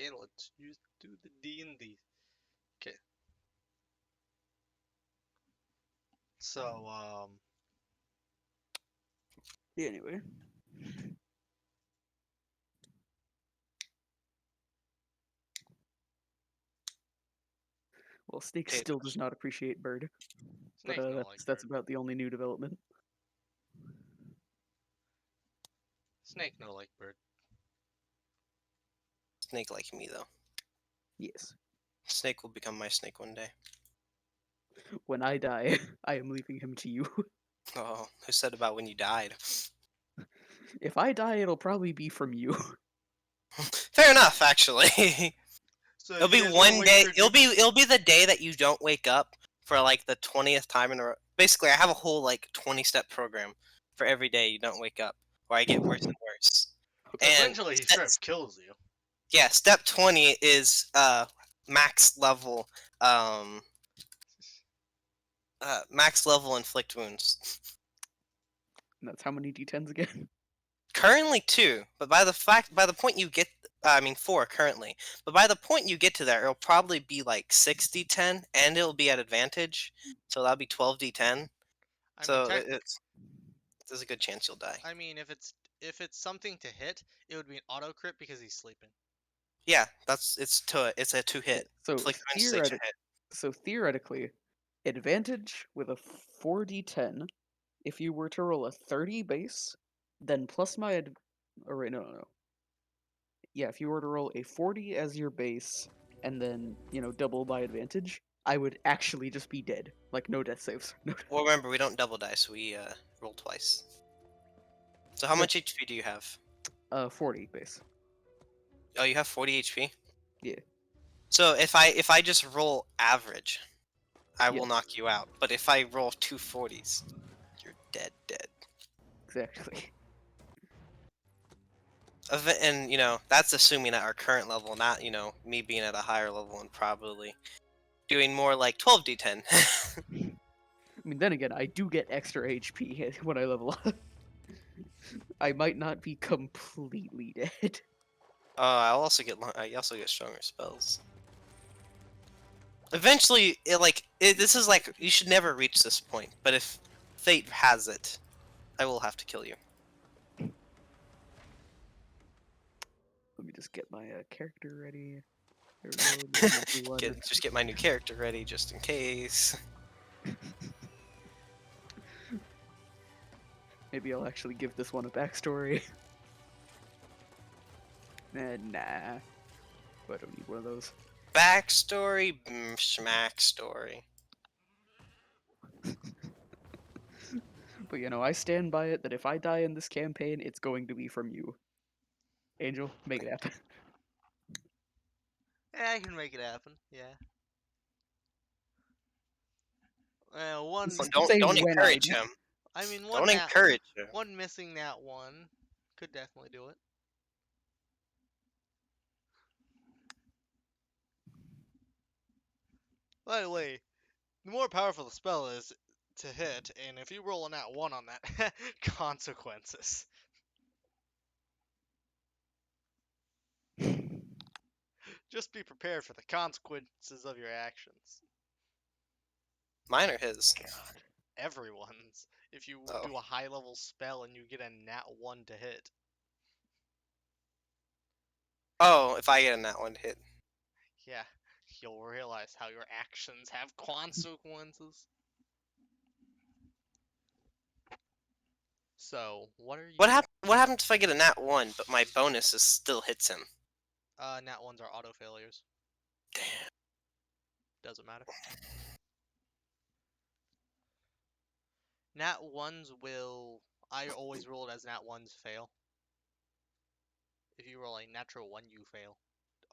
Okay, let's do the D&D. Okay. So, Yeah, anyway. Well, Snake Okay, still does not appreciate Bird, but Snake no like that's bird. about the only new development. Snake no like bird. Snake like me though. Yes. Snake will become my snake one day. When I die, I am leaving him to you. Oh, who said about when you died? If I die, it'll probably be from you. Fair enough, actually. So It'll you be guys want to one wait day. for It'll be the day that you don't wake up for like the 20th time in a row. Basically, I have a whole like 20-step program for every day you don't wake up, where I get worse and worse. Okay. And Eventually, he straight up kills you. yeah, step 20 is max level um max level inflict wounds. And that's how many D10s again? Currently 2, but by the point you get, I mean 4 currently, but by the point you get to there, it'll probably be like 6d10, and it'll be at advantage, so that'll be 12d10. I mean, So there's a good chance you'll die. if it's something to hit, it would be an auto crit because he's sleeping. Yeah, it's a 2 Yeah. hit. So Inflict wounds is a 2 hit. theoretically, advantage with a 4d10. If you were to roll a 30 base, then plus my or wait, no. Yeah, if you were to roll a 40 as your base, and then double by advantage, I would actually just be dead. Like no death saves. No. Well, remember we don't double dice, we roll twice. So how much HP do you have? 40 base. Oh, you have 40 HP. Yeah. So if I just roll average, I will Yes. knock you out. But if I roll 240s, you're dead. Exactly. And that's assuming at our current level, not me being at a higher level and probably doing more like 12d10. I mean, then again, I do get extra HP when I level up. I might not be completely dead. I also get stronger spells. Eventually, this is like you should never reach this point. But if fate has it, I will have to kill you. Let me just get my character ready. There we go. New one. Just get my new character ready just in case. Maybe I'll actually give this one a backstory. Nah. I don't need one of those. Backstory, schmack story. But I stand by it that if I die in this campaign, it's going to be from you. Angel, make it happen. Yeah, I can make it happen. Yeah. One. Say Don't when I encourage die. him. I mean, Don't encourage him. one missing that one could definitely do it. By the way, the more powerful the spell is to hit, and if you roll a nat 1 on that, consequences. Just be prepared for the consequences of your actions. Mine or his? God. Everyone's. If you Oh. do a high level spell and you get a nat 1 to hit. Oh, if I get in that one hit. Yeah, you'll realize how your actions have consequences. So, what are you... What happens if I get a nat 1, but my bonus is still hits him? Nat 1s are auto failures. Damn. Doesn't matter. Nat 1s will... I always roll it as nat 1s fail. If you roll a natural 1, you fail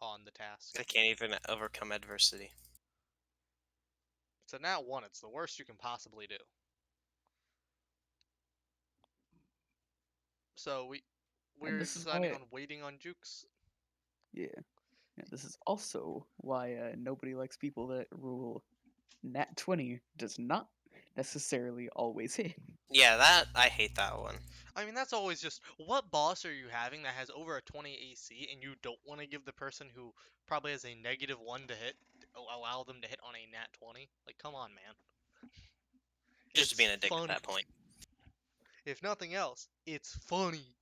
on the task. I can't even overcome adversity. It's a nat 1, it's the worst you can possibly do. So we're deciding on waiting on Jukes. Yeah. This is also why nobody likes people that rule nat 20 does not necessarily always hit. Yeah, that I hate that one. I mean, that's always just what boss are you having that has over a 20 AC and you don't want to give the person who probably has a -1 to hit, allow them to hit on a nat 20? Like, come on, man. Just It's being a dick at funny. that point. If nothing else, it's funny.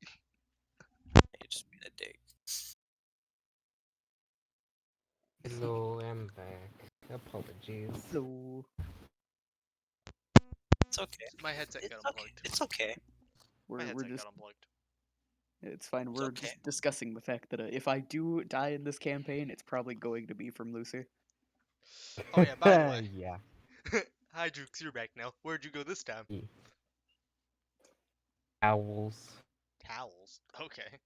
You're just being a dick. Hello, I'm back. Apologies. So It's okay. My headset It's got okay. unplugged. It's okay. My we're headset just got unplugged. it's fine. It's We're okay. just discussing the fact that if I do die in this campaign, it's probably going to be from Lucy. Oh yeah, by the way. Yeah. Hi, Jukes, you're back now. Where'd you go this time? Owls. Towels. Okay.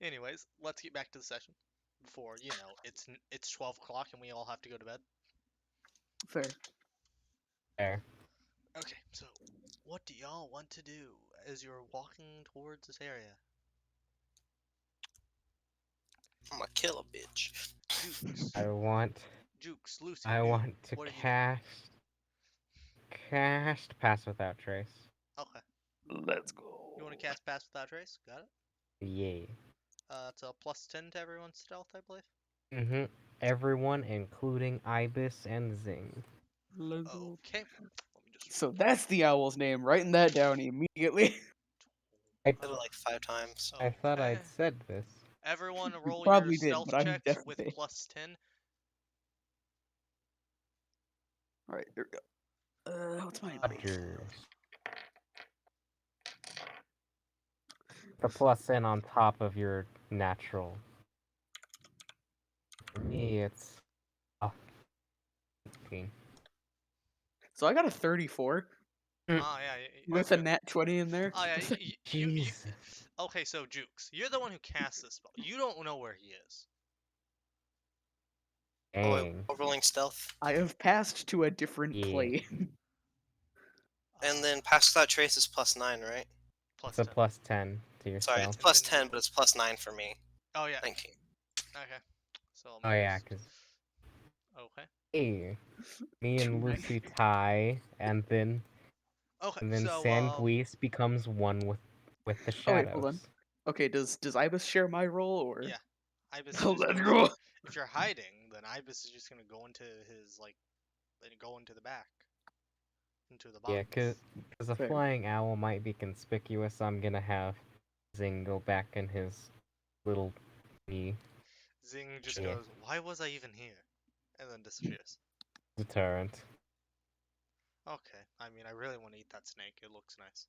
Anyways, let's get back to the session. Before, it's 12 o'clock and we all have to go to bed. Fair. There. Okay, so what do y'all want to do as you're walking towards this area? I'm gonna kill a bitch. Jukes. I want Lucy, I you. want to What are you cast Pass Without Trace. doing? Okay. Let's go. You want to cast Pass Without Trace? Got it. Yay. It's a +10 to everyone's stealth, I believe. Mm-hmm. Everyone, including Ibis and Zing. Let's go. Okay. Let me just. So that's the owl's name. Writing that down immediately. I did it like 5 times. I thought Okay. I'd said this. Everyone, You roll your probably did, stealth but I'm checks with definitely. +10. All right, there we go. What's my Rogers. The plus in on top of your natural. For me, it's 15. So I got a 34 Oh yeah. with a nat 20 in there. Oh yeah. Jesus. Okay, so Jukes, you're the one who cast this spell. You don't know where he is. Oh, wait, Dang. we're rolling stealth. I have passed to a different Yeah. plane. And then pass without trace is +9, right? It's a +10. plus 10 to your Sorry, it's stealth. +10, but it's +9 for me. Oh yeah. 19. Okay. So Oh yeah, minus. because Okay. hey, me Two and nine- Lucy tie, and then Okay. So Sanguise becomes one with the Oh wait, shadows. hold on. Okay, does Ibis share my role or? yeah, Ibis is Oh, just let's gonna. go. If you're hiding, then Ibis is just gonna go into his go into the back, into the box. Yeah, because a Fair. flying owl might be conspicuous. I'm gonna have Zing go back in his little bee Zing just Yeah. goes, "Why was I even here?" and then disappears. deterrent. Okay. I mean, I really want to eat that snake. It looks nice.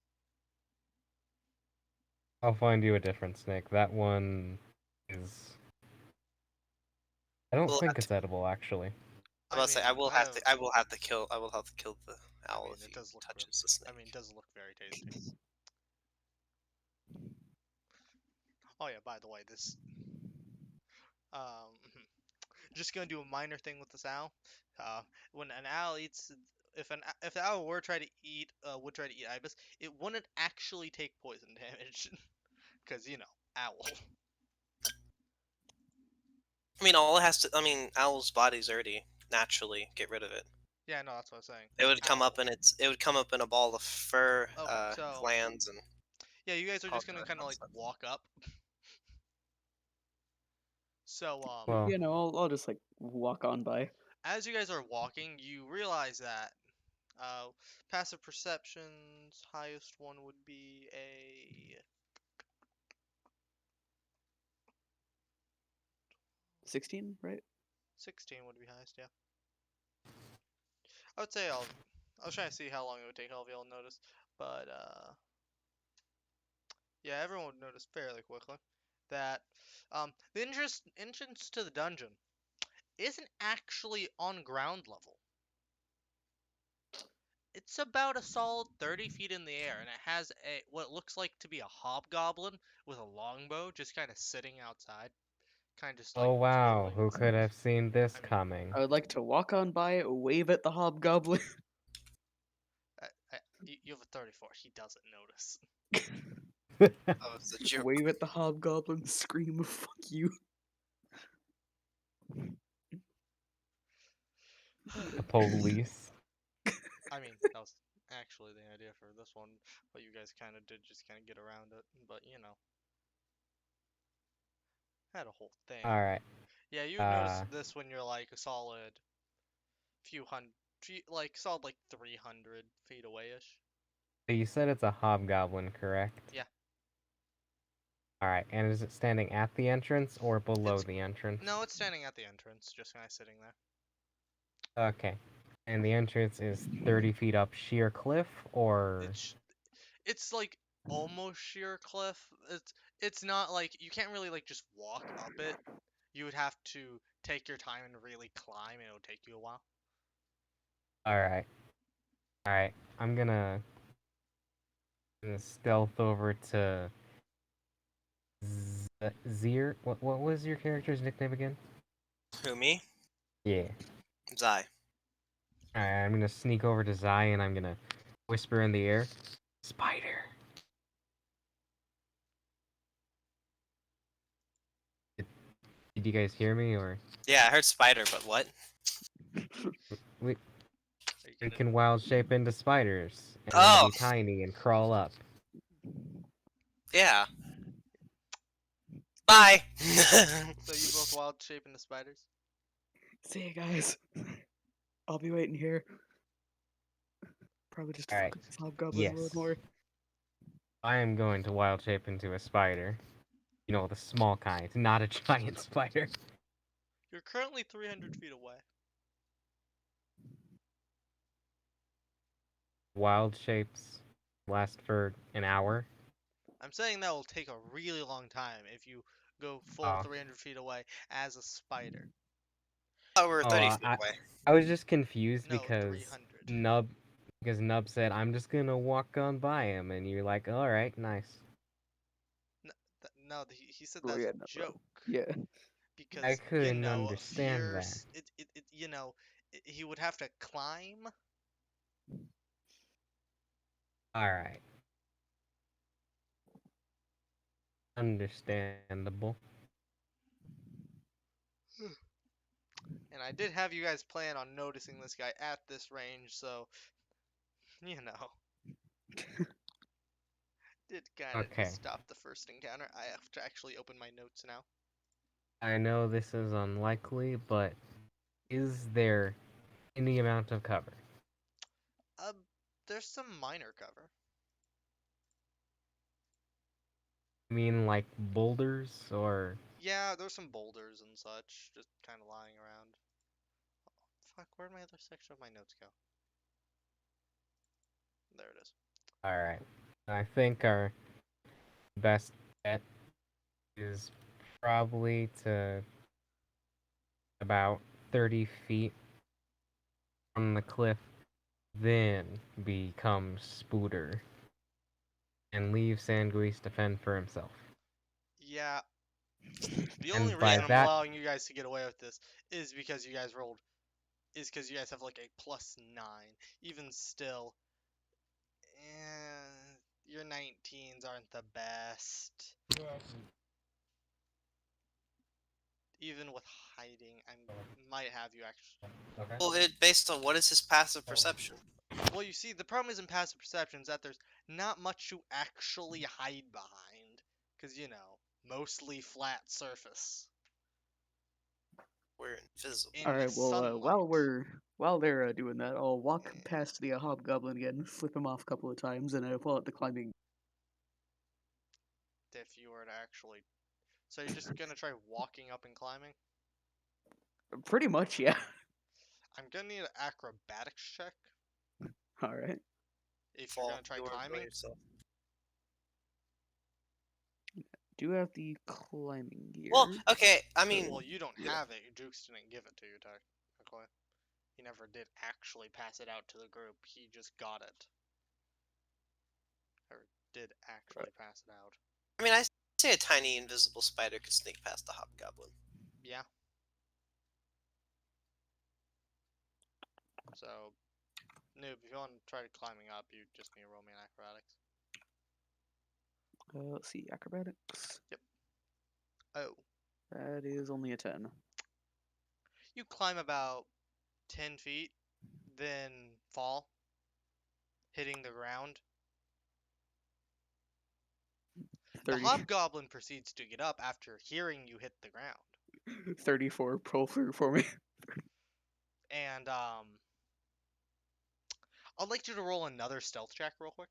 I'll find you a different snake. That one is. I don't We'll think have it's edible, actually. I will say I will have to kill the I owl mean, if it he does look. touches the snake. I mean, it does look very tasty. Oh yeah. By the way, this. Um. Just gonna do a minor thing with this owl. When an owl eats, if the owl were try to eat would try to eat ibis, it wouldn't actually take poison damage, because owl. I mean, all it has to. I mean, owl's body's already naturally get rid of it. Yeah, no, that's what I was saying. It would come Owl. up in it would come up in a ball of fur, Okay, so glands, and yeah, you guys are all just gonna that kind of like nonsense. walk up. So Well, You know, I'll just like walk on by. as you guys are walking, you realize that uh, passive perception's highest one would be a 16, right? 16 would be highest, yeah. I would say I was trying to see how long it would take all of y'all to notice, but yeah, everyone would notice fairly quickly that the entrance to the dungeon isn't actually on ground level. It's about a solid 30 feet in the air, and it has what looks like to be a hobgoblin with a longbow just kind of sitting outside, kind of just like oh wow, twiddling who his. could have seen this I mean, coming? I would like to walk on by, wave at the hobgoblin. you have a 34. He doesn't notice. Oh, it's a joke. Wave at the hobgoblin, scream, fuck you. The police. I mean, that was actually the idea for this one, but you guys kind of did just kind of get around it. But you know, had a whole thing. All right. Yeah, you would notice this when you're like a solid few hundred, like solid like 300 feet away ish. So you said it's a hobgoblin, correct? Yeah. All right. And is it standing at the entrance or below It's the entrance? No, it's standing at the entrance, just kind of sitting there. Okay. And the entrance is 30 feet up sheer cliff, or It's like almost sheer cliff. It's not like you can't really like just walk up it. You would have to take your time and really climb, and it'll take you a while. all right, all right. I'm gonna stealth over to Zier. What was your character's nickname again? Who, me? Yeah. Zai. All right. I'm gonna sneak over to Zai and I'm gonna whisper in the air, "Spider." Did, did you guys hear me, or Yeah, I heard spider, but what? we Are you we gonna? can wild shape into spiders and then Oh, be tiny and crawl up. yeah. Bye. So you both wild shape into spiders? See you guys. I'll be waiting here. Probably just All right. fuck with these hobgoblins a Yes. little more. I am going to wild shape into a spider. You know, the small kind, not a giant spider. You're currently 300 feet away. Wild shapes last for an hour. I'm saying that will take a really long time if you go full Oh, 300 feet away as a spider. Oh, we're oh, 30 feet away. I was just confused No, because 300. Nub said I'm just gonna walk on by him, and you're like, all right, nice. No, he said Oh that's yeah, a no, joke. yeah. I Because, couldn't understand that. fierce, he would have to climb. All right, understandable. And I did have you guys plan on noticing this guy at this range, so, you know, did kind of Okay, just stop the first encounter. I have to actually open my notes now. I know this is unlikely, but is there any amount of cover? Uh, there's some minor cover. I mean, like boulders or Yeah, there's some boulders and such, just kind of lying around. Fuck, where'd my other section of my notes go? There it is. all right. I think our best bet is probably to about 30 feet from the cliff, then become Spooter and leave Sanguis to fend for himself. Yeah, the only And by reason I'm that, allowing you guys to get away with this is because you guys have like a +9. Even still, your 19s aren't the best. Even with hiding, I might have you actually. okay. Well, based on what is his passive perception? Well, you see, the problem isn't passive perception, is that there's not much to actually hide behind. Because, mostly flat surface. We're invisible. In All right. Well, sunlight. while they're doing that, I'll walk past the hobgoblin again, flip him off a couple of times, and pull out the climbing. If you were to actually. So you're just gonna try walking up and climbing? Pretty much, yeah. I'm gonna need an acrobatics check All right. if you're Fall. gonna try You are by climbing. yourself. Do have the climbing gear. Well, okay. I so- mean, Well, you don't yeah. have it. Jukes didn't give it to you, technically. He never did actually pass it out to the group. He just got it. Or did actually pass it out. I say a tiny invisible spider could sneak past the hobgoblin. Yeah. So, noob, if you want to try climbing up, you just need to roll me an acrobatics. Let's see, acrobatics. Yep. Oh. That is only a 10. You climb about 10 feet, then fall. hitting the ground. The 30, hobgoblin proceeds to get up after hearing you hit the ground. 34, pull through for me. And I'd like you to roll another stealth check real quick.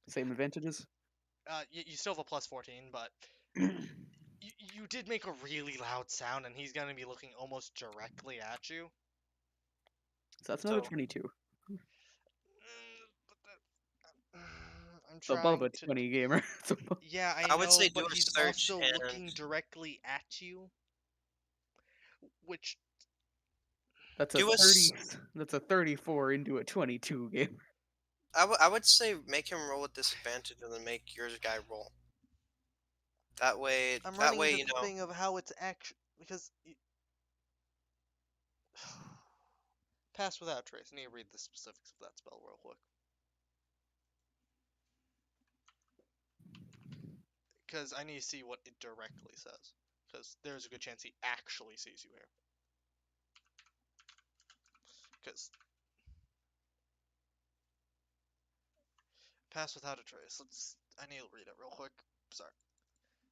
Same advantages. You still have a plus 14, but you did make a really loud sound, and he's gonna be looking almost directly at you. So that's another So 22. I'm It's above trying a to. 20 gamer. It's above- Yeah, I I would know, say do but a he's search also and looking directly at you, which That's a do a. 30. That's a 34 into a 22 gamer. I would say make him roll with disadvantage and then make your guy roll. That way, I'm running into the you know. thing of how it's actually because. Pass without trace. I need to read the specifics of that spell real quick. Because I need to see what it directly says. Because there's a good chance he actually sees you here. Because pass without a trace. I need to read it real quick. Sorry.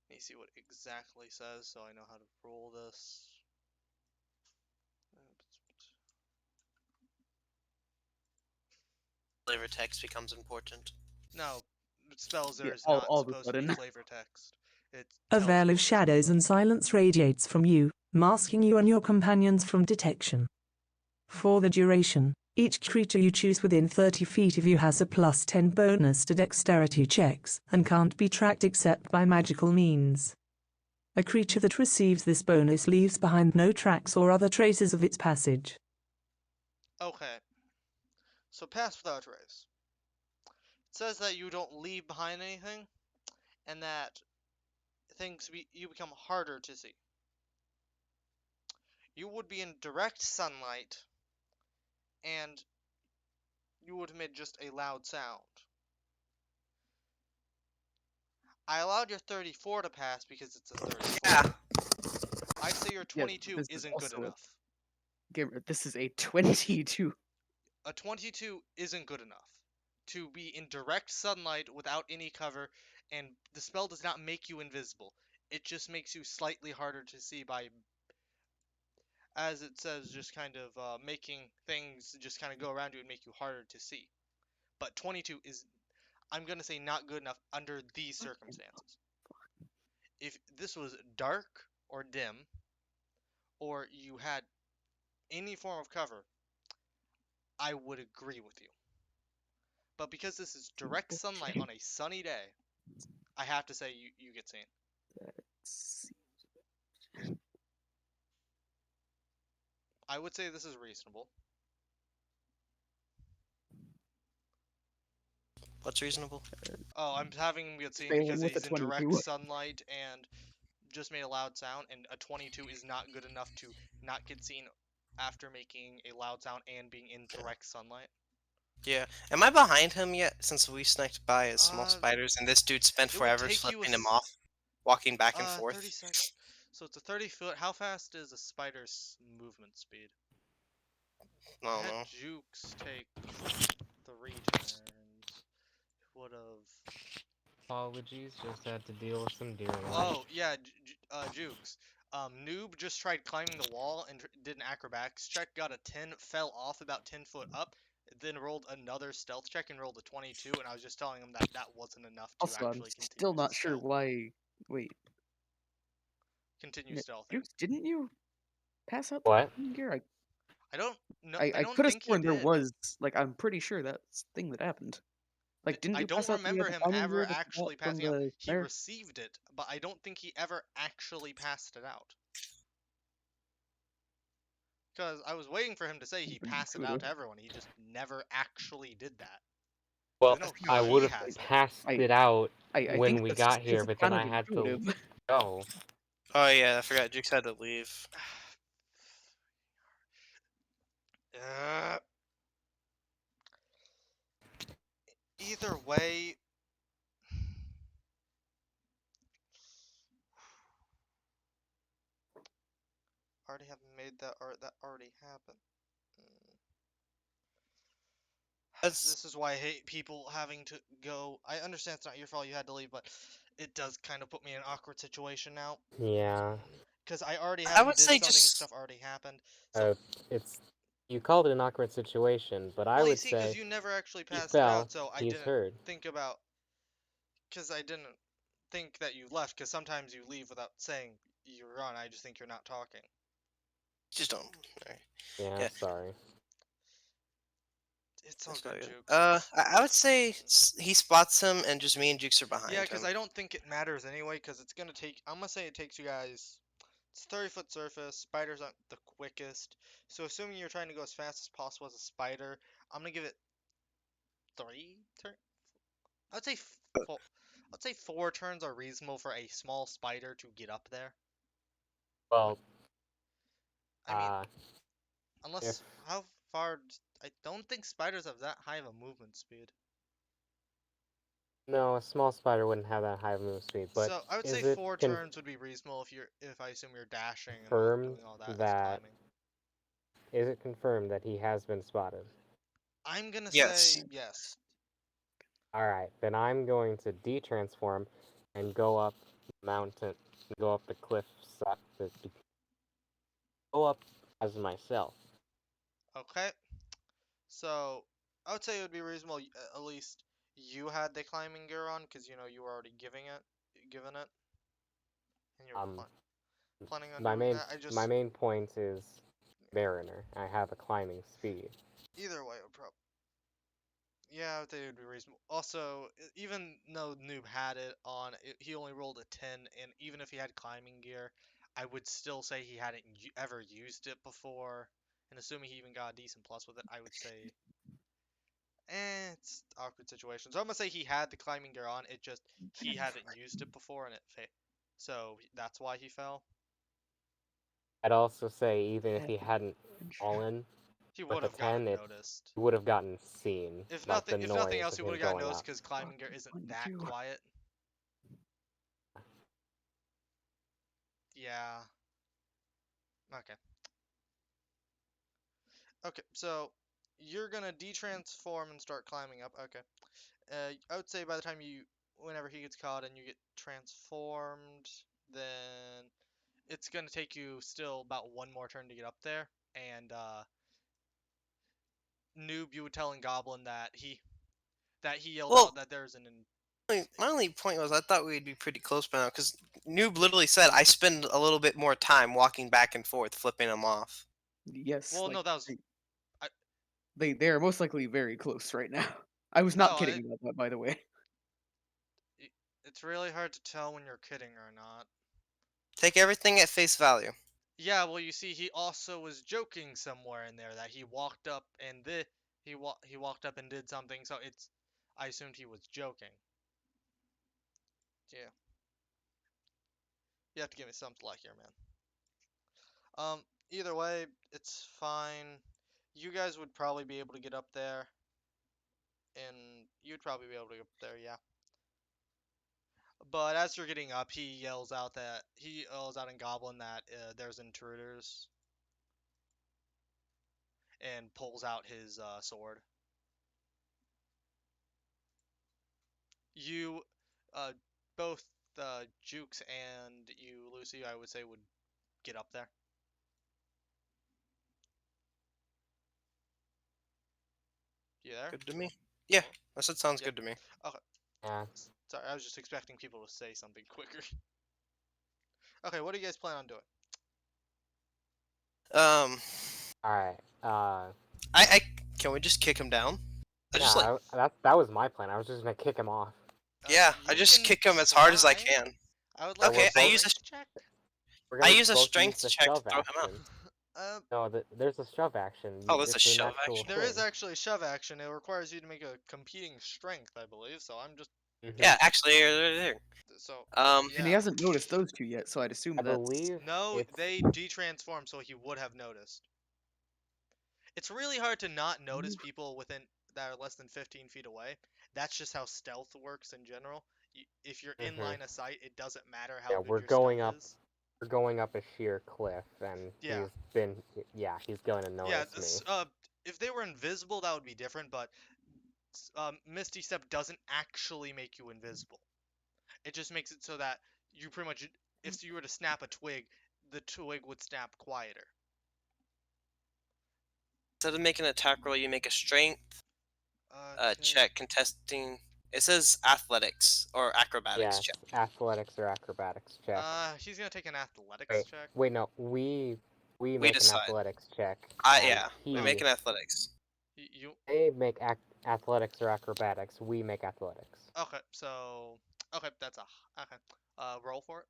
I need to see what it exactly says so I know how to roll this. Flavor text becomes important. No, spells Yeah, there's all, not all of a supposed to be sudden. flavor text. It A tells veil you of what it's shadows supposed and silence radiates from you, masking you and your companions from detection. For the duration, each creature you choose within 30 feet of you has a plus 10 bonus to dexterity checks and can't be tracked except by magical means. A creature that receives this bonus leaves behind no tracks or other traces of its passage. Okay. So pass without a trace. It says that you don't leave behind anything, and that you become harder to see. You would be in direct sunlight, and you would emit just a loud sound. I allowed your 34 to pass because it's a 34. Yeah. I say your Yeah, 22 this is isn't good also a enough. gamer. This is a 22. A 22 isn't good enough to be in direct sunlight without any cover, and the spell does not make you invisible. It just makes you slightly harder to see by, as it says, just kind of making things just kind of go around you and make you harder to see. But 22 is, I'm going to say, not good enough under these circumstances. If this was dark or dim, or you had any form of cover, I would agree with you. But because this is direct sunlight on a sunny day, I have to say you get seen. I would say this is reasonable. What's reasonable? Oh, I'm having him get seen Failing because with a he's in direct 22. sunlight and just made a loud sound, and a 22 is not good enough to not get seen after making a loud sound and being in direct sunlight. Yeah. Am I behind him yet? Since we sniped by as small Uh, spiders and this dude spent it would forever take you flipping him off, walking back and 30 forth. seconds. So it's a 30-foot. How fast is a spider's movement speed? I I don't had know. Jukes take 3 turns. Would have. Apologies, just had to deal with some deer life. Oh yeah, Jukes. Noob just tried climbing the wall and did an acrobatics check, got a 10, fell off about 10 foot up, then rolled another stealth check and rolled a 22. And I was just telling him that that wasn't enough to Also, I'm actually continue still his not sure stealth. why. Wait, Continue yeah, stealthing. Jukes, didn't you pass out the What? gear? I don't know. I I don't could have think he sworn there did. was, like, I'm pretty sure that's the thing that happened. Like, didn't I you don't pass out remember the him climbing ever gear that you got actually from passing out. the He mayor? received it, but I don't think he ever actually passed it out. Because I was waiting for him to say he passed it out to everyone. He just never actually did that. Well, No, I he would have has it. passed I it out I when think we that's got just because here, it's but then kind I of had to intuitive. go. Oh yeah, I forgot. Jukes had to leave. Uh, Either way, already haven't made that art. That already happened. This is why I hate people having to go. I understand it's not your fault you had to leave, but it does kind of put me in an awkward situation now. Yeah. Because I already I had you would did say something, just stuff already happened. So, It's you called it an awkward situation, but I well, you would see, because say you never actually he passed it fell. out, so I He's didn't hurt. think about. Because I didn't think that you left, because sometimes you leave without saying you're gone. I just think you're not talking. just don't. Alright. Yeah, Yeah. sorry. It's all That's not good, good. Jukes. I would say he spots him, and just me and Jukes are behind Yeah, because him. I don't think it matters anyway, because it's gonna take. I'm gonna say it takes you guys. It's 30-foot surface. Spiders aren't the quickest, so assuming you're trying to go as fast as possible as a spider, I'm gonna give it 3 turns. I'd say four. I'd say 4 turns are reasonable for a small spider to get up there. Well, I mean, uh, if unless how far? I don't think spiders have that high of a movement speed. no, a small spider wouldn't have that high of move speed. But So I would say is it 4 turns would be reasonable if I assume you're dashing and confirmed doing all that as that climbing. is it confirmed that he has been spotted? I'm gonna Yes. say yes. All right, then I'm going to de-transform and go up the mountain, go up the cliff side, go up as myself. Okay. So I would say it would be reasonable. At least you had the climbing gear on, because you were already given it, and you were Um, planning on my doing main that. I my just main point is Mariner. I have a climbing speed. either way, it would probably. Yeah, I would think it would be reasonable. Also, even though Noob had it on, he only rolled a 10, and even if he had climbing gear, I would still say he hadn't ever used it before. And assuming he even got a decent plus with it, I would say, it's awkward situation. So I'm gonna say he had the climbing gear on. It just he hadn't used it before, and it so that's why he fell. I'd also say even if he hadn't fallen He with would a have 10, gotten it noticed. would have gotten seen, like the If nothing noise else, of he would him have gotten going noticed up. because climbing gear isn't that 22. quiet. Yeah. Okay. Okay, so you're gonna de-transform and start climbing up. Okay. I would say by the time whenever he gets caught and you get transformed, then it's gonna take you still about one more turn to get up there. And Noob, you were telling Goblin that he yelled Well, out that there's an. my only point was I thought we'd be pretty close by now, because Noob literally said I spend a little bit more time walking back and forth, flipping them off. Yes, Well, like no, that was. I, they are most likely very close right now. I was not no, kidding about that, by the way. it's really hard to tell when you're kidding or not. Take everything at face value. Yeah, well, you see, he also was joking somewhere in there that he walked up and he walked up and did something. So I assumed he was joking. Yeah, you have to give me some slack here, man. Either way, it's fine. You guys would probably be able to get up there, and you'd probably be able to get up there, yeah. But as you're getting up, he yells out in Goblin that there's intruders, and pulls out his sword. You, uh, both Jukes and you, Lucy, I would say would get up there. You there? Good to me. Yeah, Oh, that sounds yeah. good to me. Okay. Yeah. Sorry, I was just expecting people to say something quicker. Okay, what do you guys plan on doing? Um, All right. I can we just kick him down? I just like Yeah. That was my plan. I was just gonna kick him off. yeah, I You just can kick him as hard as I try. can. I would Or like we're a Okay, both strength check. we're I gonna use a both use strength the check to shove throw him out. action. Uh, No, there's a shove action. Oh, there's a It's an shove actual action. there is thing. actually a shove action. It requires you to make a competing strength, I believe. So I'm just Yeah, Mhm. actually, there. so And he yeah. hasn't noticed those two yet, so I'd assume I that's believe No, it's. they de-transform, so he would have noticed. It's really hard to not notice people that are less than 15 feet away. That's just how stealth works in general. If you're in Mhm. line of sight, it doesn't matter how Yeah, good your stealth is. we're going up a sheer cliff, and Yeah, he's going to yeah. notice me. If they were invisible, that would be different. But Misty Step doesn't actually make you invisible. It just makes it so that you pretty much, if you were to snap a twig, the twig would snap quieter. Instead of making an attack roll, you make a strength Okay. check contesting. It says athletics or acrobatics Yes, check. athletics or acrobatics check. He's gonna take an athletics Wait, check. wait, no, we We make an decide. athletics check. Yeah, we Oh. make an athletics. You They make athletics or acrobatics. We make athletics. okay? So okay, that's a okay. Roll for it.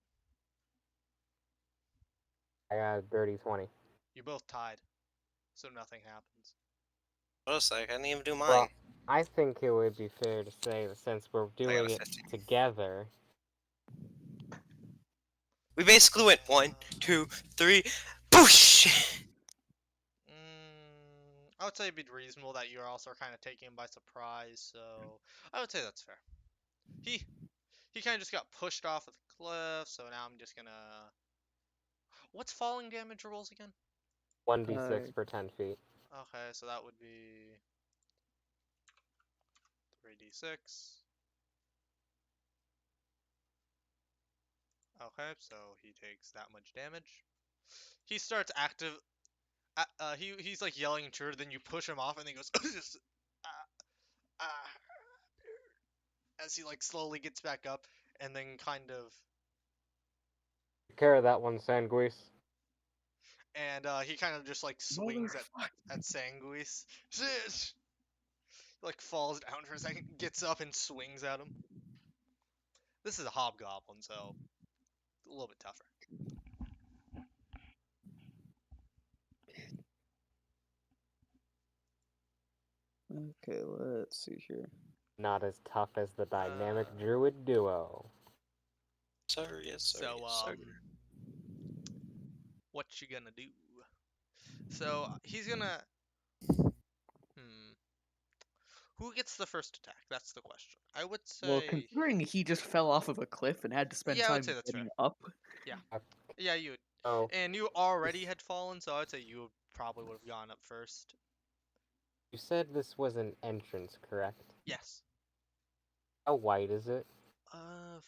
I got a dirty 20. You both tied, so nothing happens. What a sec, I didn't even do mine. Well, I think it would be fair to say that since we're I got a doing it 15. together, We basically went 1, 2, 3, boosh! I would say it'd be reasonable that you're also kind of taking him by surprise, so I would say that's fair. He kind of just got pushed off of the cliff, so now I'm just gonna. What's falling damage rolls again? 1d6 per 10 feet. Okay, so that would be 3d6. Okay, so he takes that much damage. He starts active. He's like yelling at her, then you push him off, and then he goes uh, as he like slowly gets back up, and then kind of Take care of that one, Sanguis. and he kind of just like swings at Sanguis. Like falls down for a second, gets up and swings at him. This is a hobgoblin, so a little bit tougher. Okay, let's see here. Not as tough as the dynamic druid duo. Sir, yes, sir, So yes, sir. what you gonna do? So he's gonna. Who gets the first attack? That's the question. I would Well, say. considering he just fell off of a cliff and had to spend Yeah, I would time say that's getting fair. up. Yeah, you would. Oh, And you already had fallen, so I would say you probably would have gone up first. you said this was an entrance, correct? Yes. How wide is it? Uh,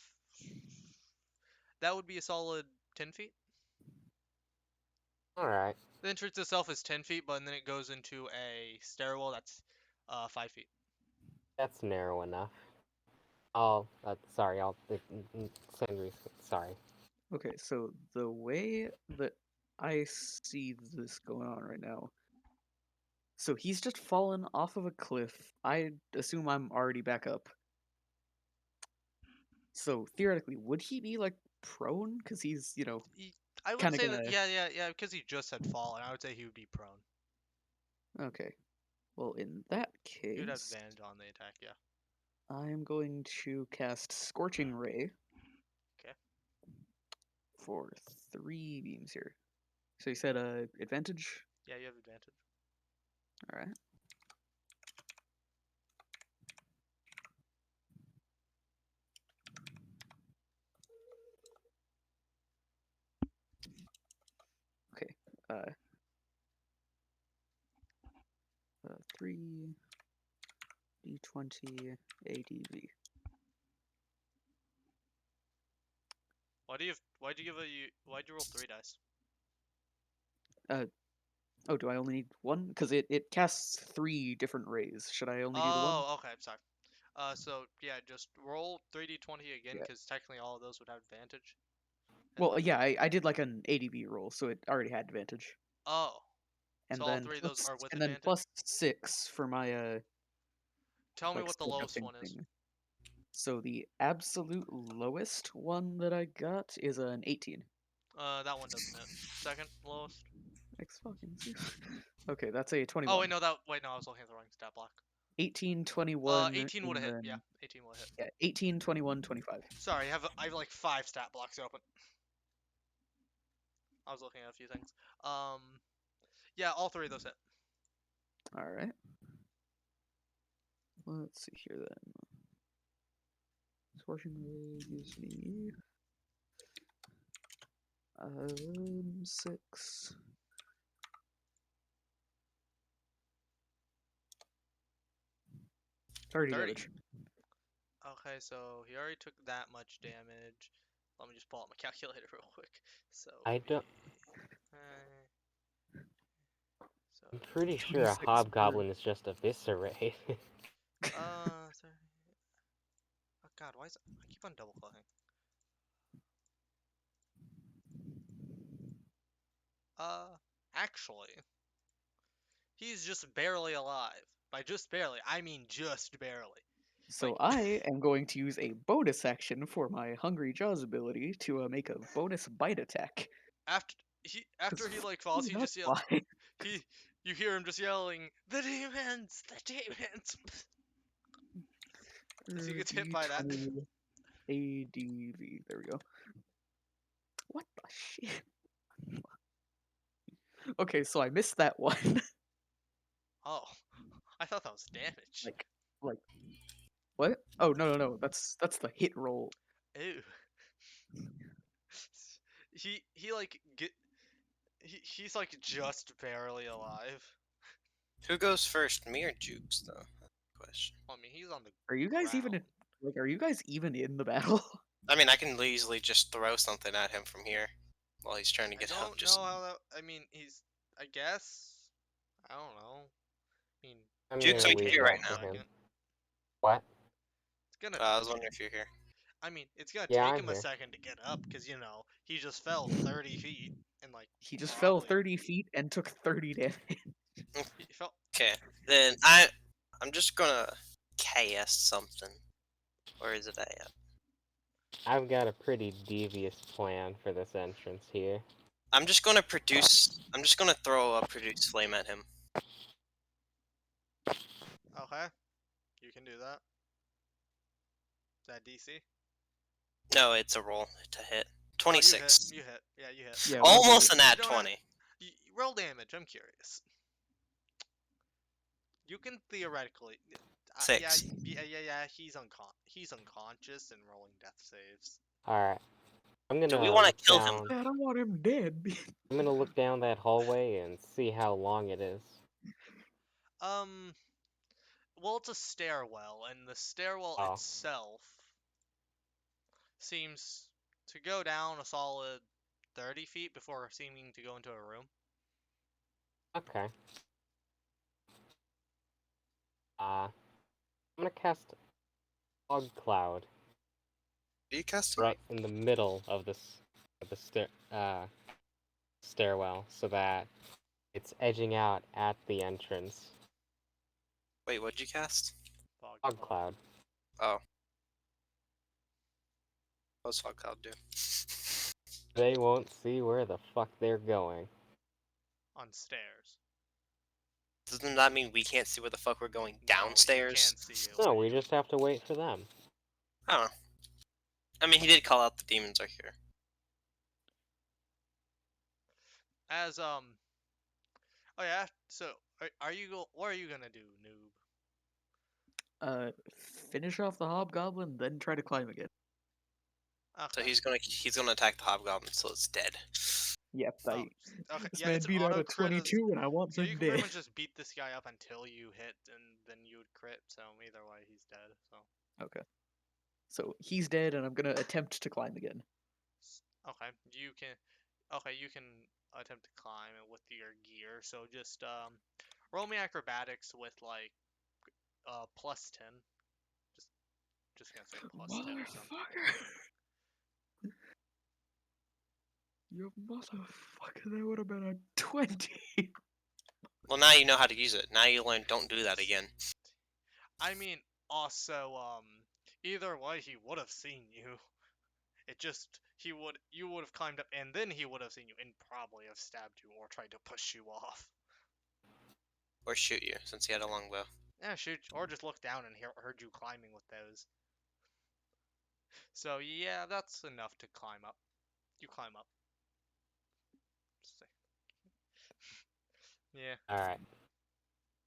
that would be a solid 10 feet. Alright. The entrance itself is 10 feet, but then it goes into a stairwell that's 5 feet. That's narrow enough. Sorry, Sanguis, sorry. Okay, so the way that I see this going on right now. So he's just fallen off of a cliff. I assume I'm already back up. So theoretically, would he be like prone? Because he's, I would kinda say that, gonna- yeah, because he just had fallen. I would say he would be prone. Okay. Well, in that He would have case, advantage on the attack, yeah. I'm going to cast Scorching Ray. Okay. For 3 beams here. So you said advantage? Yeah, you have advantage. Alright. Okay. 3 d20 ADV. Why'd you roll 3 dice? Oh, do I only need one? Because it casts 3 different rays. Should I only do the one? Oh, okay, I'm sorry. So yeah, just roll 3d20 again, Yeah. because technically all of those would have advantage. Well, yeah, I did like an ADV roll, so it already had advantage. Oh, And so all then 3 of those are with and then advantage? plus 6 for my Tell me like what the skill lowest casting one is. thing. So the absolute lowest one that I got is an 18. That one doesn't hit. Second lowest. X fucking Okay, that's a 21. Oh wait, no, I was looking at the wrong stat block. 18, 21, 18 would have and hit. Yeah, then 18 would have hit. yeah, 18, 21, 25. Sorry, I have like 5 stat blocks open. I was looking at a few things. Yeah, all 3 of those hit. All right. Let's see here then. Scorching Ray gives me 6. 30 30. damage. Okay, so he already took that much damage. Let me just pull out my calculator real quick. So I don't. so I'm pretty sure a 26 per- hobgoblin is just eviscerate. sorry. Oh God, why is it? I keep on double clicking. Actually, he's just barely alive. By just barely, I mean just barely. So Like I am going to use a bonus action for my Hungry Jaws ability to make a bonus bite attack. after he like falls, 'Cause he that's just yell. why. You hear him just yelling, "The demons! The demons!" As he gets hit by that. D20 ADV. There we go. What the shit? Okay, so I missed that one. Oh, I thought that was damage. like, like what? Oh no. That's the hit roll. Ew. He like he's like just barely alive. Who goes first, me or Jukes, though? Question. I mean, he's on the Are you guys even ground. are you guys even in the battle? I mean, I can easily just throw something at him from here while he's trying to I get up. don't Just know how that. I mean, he's. I guess. I don't know. I mean, I'm Jukes, gonna are might you leave take here him right that a to now? him. second. What? It's gonna. I was wondering if you're here. I mean, it's gonna Yeah, take I'm him a here. second to get up because he just fell 30 feet and like He just fell probably 30 feet and took 30 damage. he fell. Okay, then I'm just gonna cast something. Where is it at? I've got a pretty devious plan for this entrance here. I'm just gonna produce. I'm just gonna throw a produce flame at him. Okay, you can do that. Is that DC? No, it's a roll to hit. Oh, you hit. 26. You hit. Yeah, you hit. Yeah, roll Almost damage. an You ad don't have. 20. Roll damage. I'm curious. You can theoretically. Yeah, 6. yeah. He's unconscious and rolling death saves. Alright. I'm Do we gonna want look to kill him? down. Man, I want him dead. I'm gonna look down that hallway and see how long it is. Um. Well, it's a stairwell, and the stairwell Oh. itself seems to go down a solid 30 feet before seeming to go into a room. Okay. I'm gonna cast Fog Cloud Are you casting? right in the middle of the stairwell so that it's edging out at the entrance. Wait, what'd you cast? Fog Cloud. Oh. What's Fog Cloud do? They won't see where the fuck they're going. On stairs. Doesn't that mean we can't see where the fuck we're going No, downstairs? he can't see you. No, we just have to wait for them. I don't know. I mean, he did call out the demons are here. As Oh yeah. So are you what are you gonna do, noob? Finish off the hobgoblin, then try to climb again. So Okay. he's gonna attack the hobgoblin so it's dead. Yep, Oh, okay. this Yeah, man it's an beat out auto a crit. 22 and I want So him you can dead. pretty much just beat this guy up until you hit, and then you would crit. So either way, he's dead. So Okay. So he's dead and I'm gonna attempt to climb again. okay, you can. Okay, you can attempt to climb it with your gear. So just roll me acrobatics with like +10. Just gonna say +10 or something. Motherfucker! You motherfucker, that would have been a 20. Well, now you know how to use it. Now you learn don't do that again. I mean, also either way, he would have seen you. It just you would have climbed up, and then he would have seen you, and probably have stabbed you or tried to push you off. Or shoot you, since he had a longbow. Yeah, shoot, or just look down and heard you climbing with those. So yeah, that's enough to climb up. You climb up. Yeah. Alright.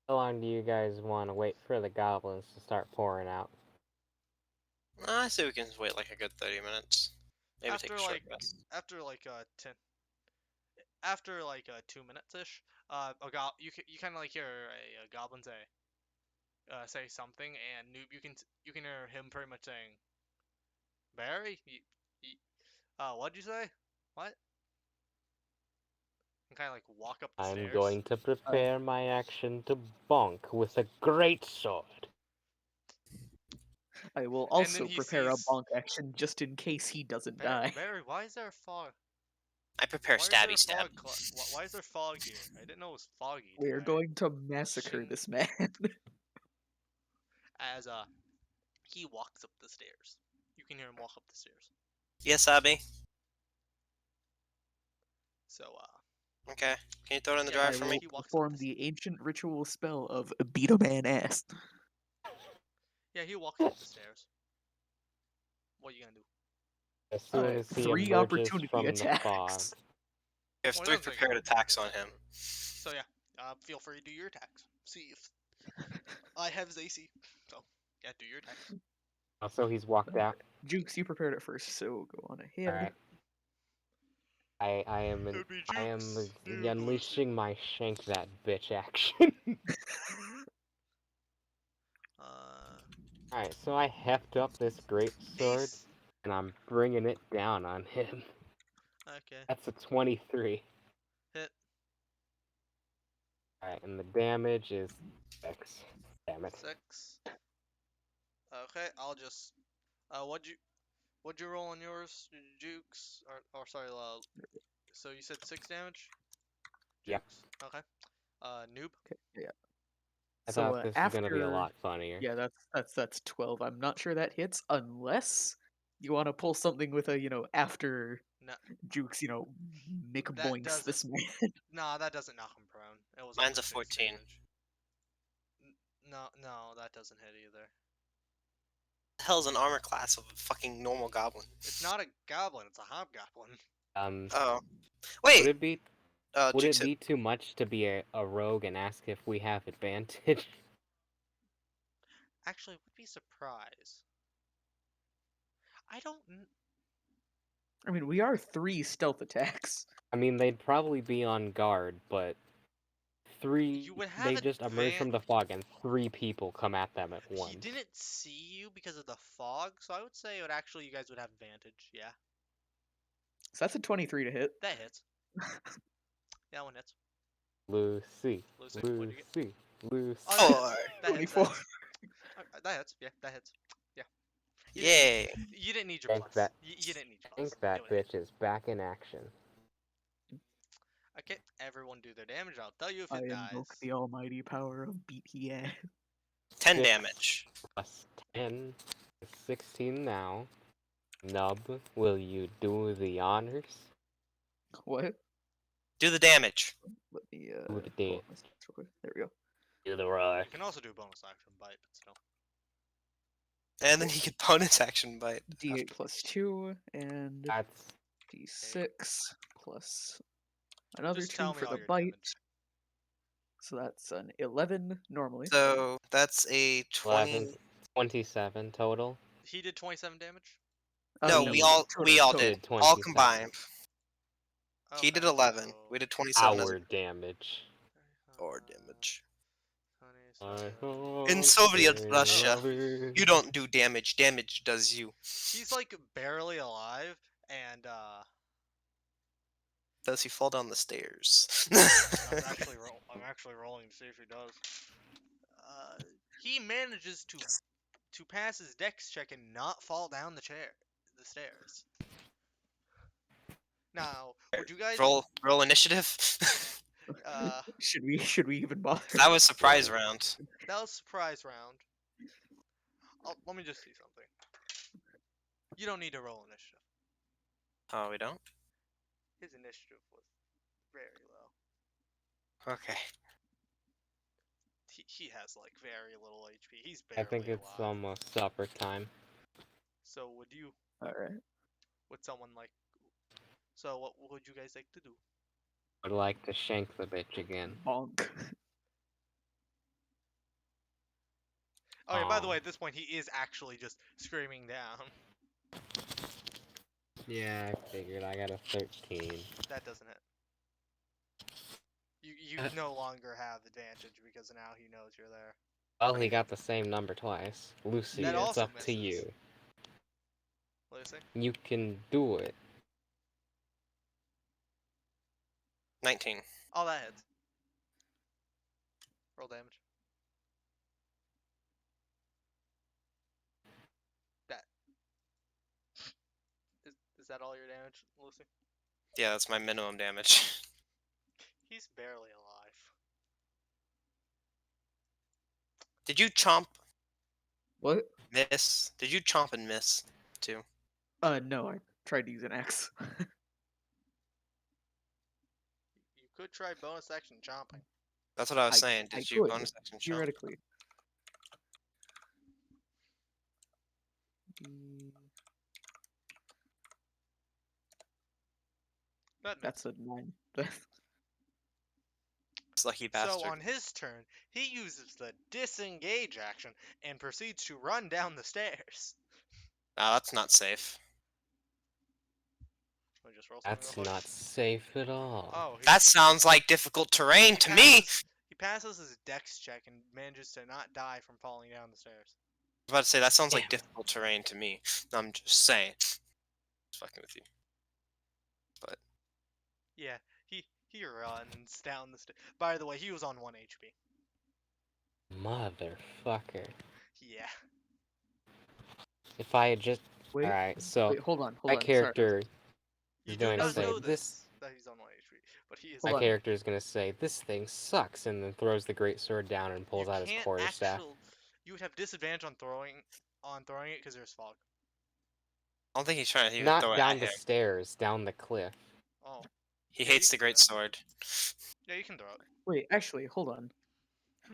How long do you guys want to wait for the goblins to start pouring out? I say we can wait like a good 30 minutes. Maybe take After a short like rest. after like 10 after like 2 minutes ish, you kind of like hear a goblin say, say something, and Noob, you can hear him pretty much saying, "Barry, what'd you say? What?" And kind of like walk up the I'm stairs. going to prepare my action to bonk with a great sword. I will And then also he prepare a sees bonk action just in case he doesn't die. Barry, why is there a fog? I prepare Why is there stabby a stab. why is there fog here? I didn't know it was foggy We are tonight. going to massacre Shing. this man. As he walks up the stairs. You can hear him walk up the stairs. Yes, Abby. So Okay. Can you throw it in the yeah, dryer I for will me? he walks up perform the ancient ritual spell of beat a man ass. Yeah, he walks up the stairs. What are you gonna do? As soon Alright, as he 3 emerges opportunity from the fog, attacks. I have Well, it 3 doesn't take prepared attacks on opportunity him. So yeah, feel free to do your attacks. See if I have his AC. So yeah, do your attacks. also he's walked out. Jukes, you prepared it first, so go on ahead. Alright. I am It would be I am Jukes. Noob, unleashing my shank that bitch action. Alright, so I heft up this great sword Ace. and I'm bringing it down on him. Okay. That's a 23. Hit. Alright, and the damage is 6. Damn it. 6. Okay, I'll just. What'd you roll on yours, Jukes? Or sorry, so you said 6 damage? Yep. Jukes? Okay. Noob? Okay, yeah. I So thought this was gonna be a lot funnier. Yeah, that's 12. I'm not sure that hits unless you want to pull something with a, after No, Jukes, Mick that boinks doesn't. this man. Nah, that doesn't knock him prone. It was Mine's only a 6 14. damage. No, that doesn't hit either. The hell's an armor class of a fucking normal goblin? It's not a goblin, it's a hobgoblin. Oh. Would Wait! it be would Jukes it be too much to be a rogue and ask if we have advantage? Actually, would be surprised. I don't. I mean, we are 3 stealth attacks. I mean, they'd probably be on guard, but You would have they just emerge from the fog and 3 people come at them at once. He didn't see you because of the fog, so I would say you guys would have advantage. Yeah, So that's a 23 to hit. that hits. Yeah, that one hits. Lucy. What'd you get? Lucy. Oh, that hits. 24. That hits. Yeah, that hits. Yeah. Yay! You didn't need your Thank plus. that- You didn't need your I plus. think that It would hit. bitch is back in action. Okay, everyone do their damage. I'll tell you if I it invoke dies. the almighty power of beat he ass. 10 Six damage. Plus 10 is 16 now. Nub, will you do the honors? What? Do the damage. Let me Do the pull damage. up my stats real quick. There we go. Do the roar. You can also do bonus action bite, but still. And then he could bonus action bite. D8 plus 2 and That's D6 plus another Just 2 tell me for all the your bite. damage. So that's an 11 normally. So that's a 20. 11, 27 total. He did 27 damage. No, no, we all total. did. did All 27. combined. He did Okay, 11. so We did 27 as Our damage. our damage. 27. In Soviet Russia, Russia, you don't do damage. Damage does you. He's like barely alive, and Does he fall down the stairs? I'm actually rolling to see if he does. He manages to pass his dex check and not fall down the stairs. Now, would you guys? roll initiative. Should we even bother? That was surprise round. That was surprise round. Let me just see something. You don't need to roll initiative. Oh, we don't? His initiative was very low. Okay. He has like very little HP. He's I barely think it's alive. almost supper time. So would you? Alright. Would someone like? So what would you guys like to do? Would like to shank the bitch again. Bonk. Oh yeah, by the Aw. way, at this point he is actually just screaming down. Yeah, I figured. I got a 13. That doesn't hit. You no longer have advantage because now he knows you're there. Well, he got the same number twice. Lucy, That Yeah. it's also up misses. to you. Lucy? You can do it. 19. Oh, that hits. Roll damage. That. Is that all your damage, Lucy? Yeah, that's my minimum damage. He's barely alive. Did you chomp, What? miss? Did you chomp and miss too? No, I tried to use an axe. You could try bonus action chomping. That's what I was I saying. I Did you could, bonus action chomp? theoretically. Mm, That missed. That's a 9. It's lucky So bastard. on his turn, he uses the disengage action and proceeds to run down the stairs. Nah, that's not safe. Let me just roll something That's real quick. not safe at all. Oh, That sounds like difficult terrain to me. He passes his dex check and manages to not die from falling down the stairs. I was about to say that sounds like Damn. difficult terrain to me. I'm just saying. Just fucking with you. Yeah, he runs down the stairs. By the way, he was on 1 HP. Motherfucker. Yeah. If I had just... Wait, Alright, so wait, hold on. my Sorry. character You is do going to not say, know this... that he's on 1 HP, but he is. Hold My on. character is going to say, this thing sucks, and then throws the great sword down and pulls You out his can't quarterstaff. You would have disadvantage on throwing it because there's fog. I don't think he's trying to even Not throw it down at the him. stairs, down the cliff. Oh. He Yeah, you hates the can do great that. sword. Yeah, you can throw it. Wait, actually, hold on.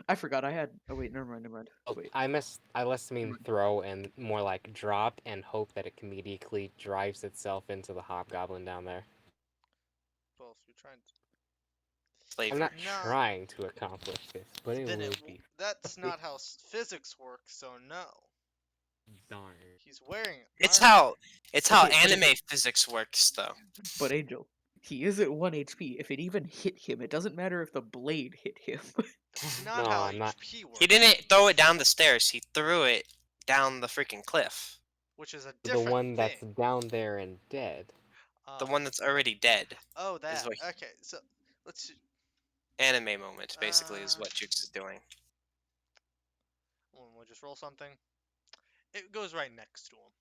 I forgot I had. Oh wait, never mind. Oh, Wait. I less mean Never throw and more like drop and hope that it comedically drives itself into the hobgoblin down there. Well, if you're trying to. I'm Flavor. not No. trying to accomplish this, but it Then will be. that's not how physics works, so no. Darn. He's wearing It's armor. how Okay, but anime physics works though. But Angel, he is at 1 HP. If it even hit him, it doesn't matter if the blade hit him. That's not No, how I'm not. HP works. He didn't throw it down the stairs. He threw it down the freaking cliff. Which is a The different one that's thing. down there and dead. The one that's already dead. Oh, that. is what he- Okay, so let's see. Anime moment, basically, is Uh, what Jukes is doing. We'll just roll something. It goes right next to him.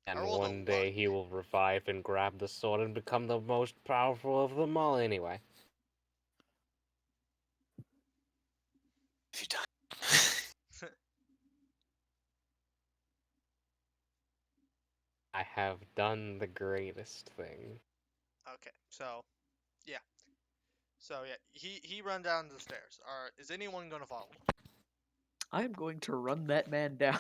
And I rolled a one day luck. he will revive and grab the sword and become the most powerful of them all anyway. If you die. I have done the greatest thing. Okay, so yeah. So yeah, he run down the stairs. Is anyone gonna follow? I'm going to run that man down.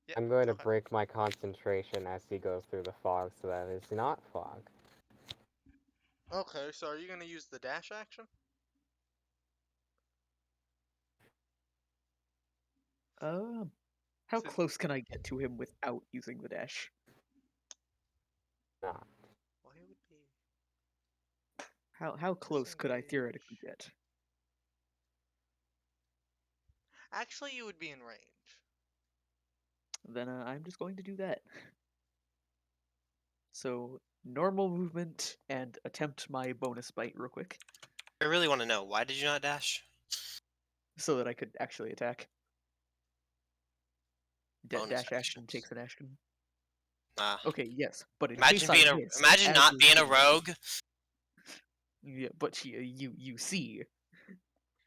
Yeah. I'm going to okay. break my concentration as he goes through the fog so that it's not fog. Okay, so are you gonna use the dash action? How So- close can I get to him without using the dash? Not. Well, he would be. How close could I theoretically get? Actually, you would be in range. Then I'm just going to do that. So normal movement and attempt my bonus bite real quick, I really want to know, why did you not dash? so that I could actually attack. Bonus Dash action actions. takes an action. Nah. Okay, yes, but in Imagine case being I a miss, imagine as not is being a the- rogue. Yeah, but you see,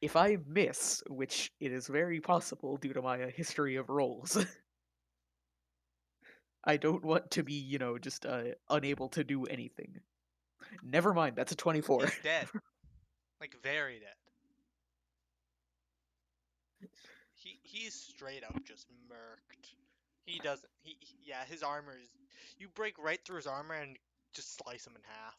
if I miss, which it is very possible due to my history of rolls, I don't want to be, just unable to do anything. Never mind, that's a 24. He's dead. Like very dead. He's straight up just murked. He doesn't. Yeah, his armor is. You break right through his armor and just slice him in half.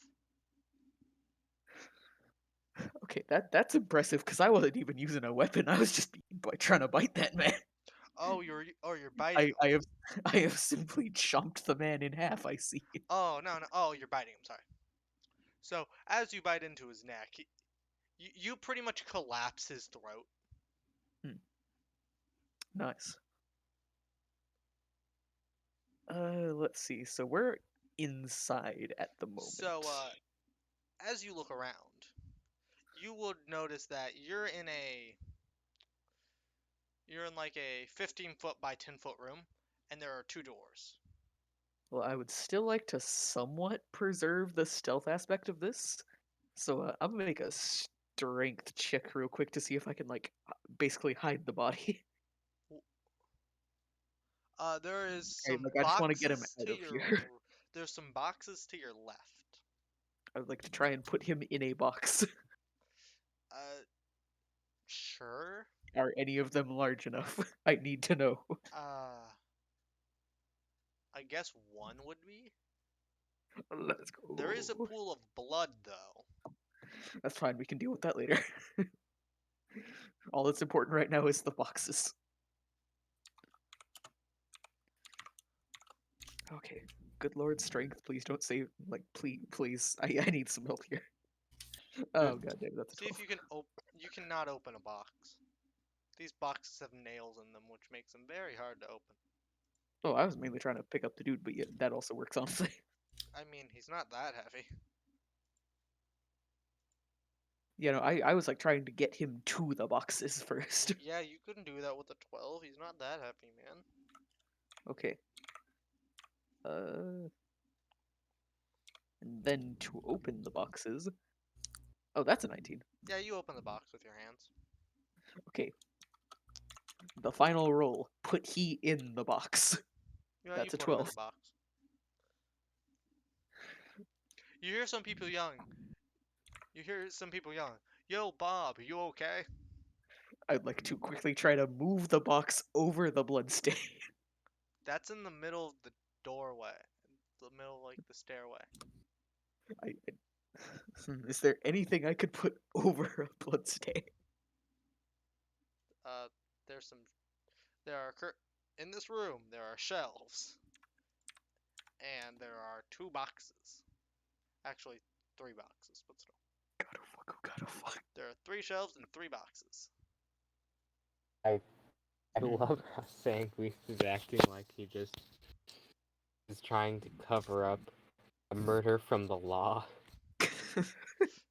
Okay, that's impressive because I wasn't even using a weapon. I was just trying to bite that man. Oh, you're biting him. I have I have simply chomped the man in half. I see. Oh no. Oh, you're biting him. Sorry. So as you bite into his neck, you pretty much collapse his throat. Nice. Let's see. So we're inside at the moment. So, as you look around, you would notice that you're in like a 15-foot by 10-foot room, and there are two doors. Well, I would still like to somewhat preserve the stealth aspect of this, so I'm gonna make a strength check real quick to see if I can like basically hide the body. There is Right, some like I just want to get him boxes out to of your here. there's some boxes to your left. I would like to try and put him in a box. Uh, sure. Are any of them large enough? I need to know. I guess one would be. Let's go. There is a pool of blood, though. That's fine. We can deal with that later. All that's important right now is the boxes. Okay. Good Lord, strength. Please don't say like please. I need some help here. Oh god damn, that's a See if 12. you can You cannot open a box. These boxes have nails in them, which makes them very hard to open. Oh, I was mainly trying to pick up the dude, but yeah, that also works honestly. I mean, he's not that heavy. You know, I was like trying to get him to the boxes first. Yeah, you couldn't do that with a 12. He's not that heavy, man. Okay. And then to open the boxes. Oh, that's a 19. Yeah, you open the box with your hands. Okay. The final roll. Put he in the box. Yeah, That's you a put him in 12. the box. You hear some people yelling. Yo, Bob, are you okay? I'd like to quickly try to move the box over the bloodstain. That's in the middle of the doorway. The middle, like, the stairway. Is there anything I could put over a bloodstain? There's some... There are... In this room, there are shelves. And there are two boxes. Actually, three boxes, but still. Gotta fuck, oh gotta fuck. There are three shelves and three boxes. I love how Sangwees is acting like he just is trying to cover up a murder from the law.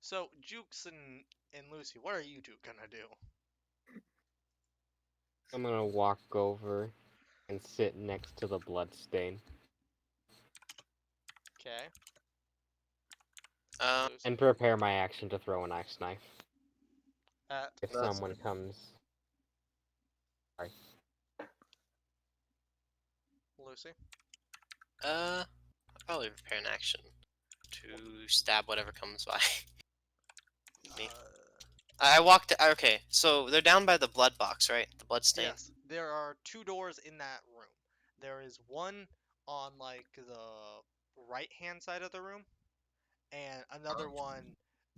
So, Jukes and Lucy, what are you two gonna do? I'm gonna walk over and sit next to the bloodstain Okay. Um, Lucy. and prepare my action to throw an ice knife if That's- someone comes. Sorry. Lucy. I'll probably prepare an action to stab whatever comes by. Me. I walked. Okay, so they're down by the blood box, right? The blood stain. Yes, there are two doors in that room. There is one on like the right hand side of the room, and another one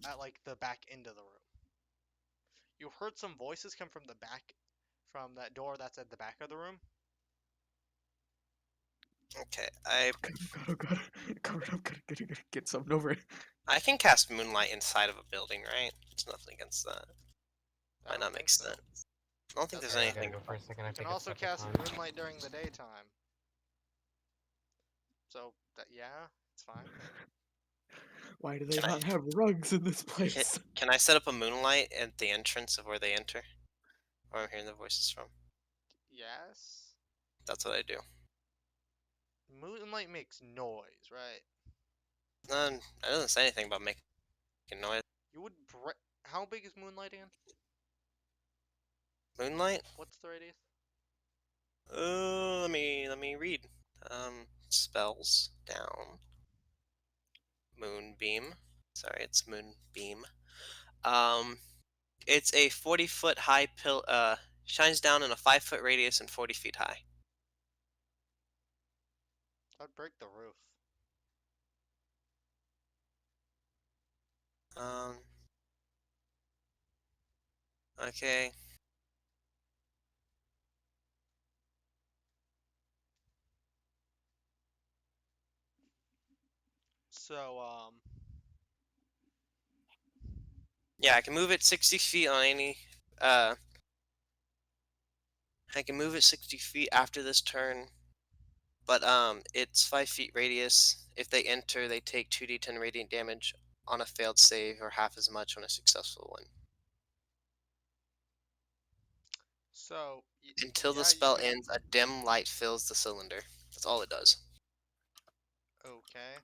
at like the back end of the room. You heard some voices come from the back, from that door that's at the back of the room. Okay, I Oh god. Cover it up, gotta get something over it. I can cast moonlight inside of a building, right? There's nothing against that. I Might don't not think make so. sense. I don't think That's there's right. anything. For a second, I You can think it's also at the cast time. moonlight during the daytime. So that yeah, it's fine. Why do they Can I- not have rugs in this place? Can I set up a moonlight at the entrance of where they enter? Where I'm hearing the voices from. Yes. That's what I do. Moonlight makes noise, right? It doesn't say anything about making noise. You would How big is moonlight again? Moonlight? What's the radius? Let me read. Spells down. Moonbeam. Sorry, it's moonbeam. It's a 40-foot high shines down in a 5-foot radius and 40 feet high. I'd break the roof. Um. Okay. So, Yeah, I can move it 60 feet on any. Uh. I can move it 60 feet after this turn, but it's 5 feet radius. If they enter, they take 2d10 radiant damage on a failed save, or half as much on a successful one. So, Until the yeah, you spell can. ends, a dim light fills the cylinder. That's all it does. Okay.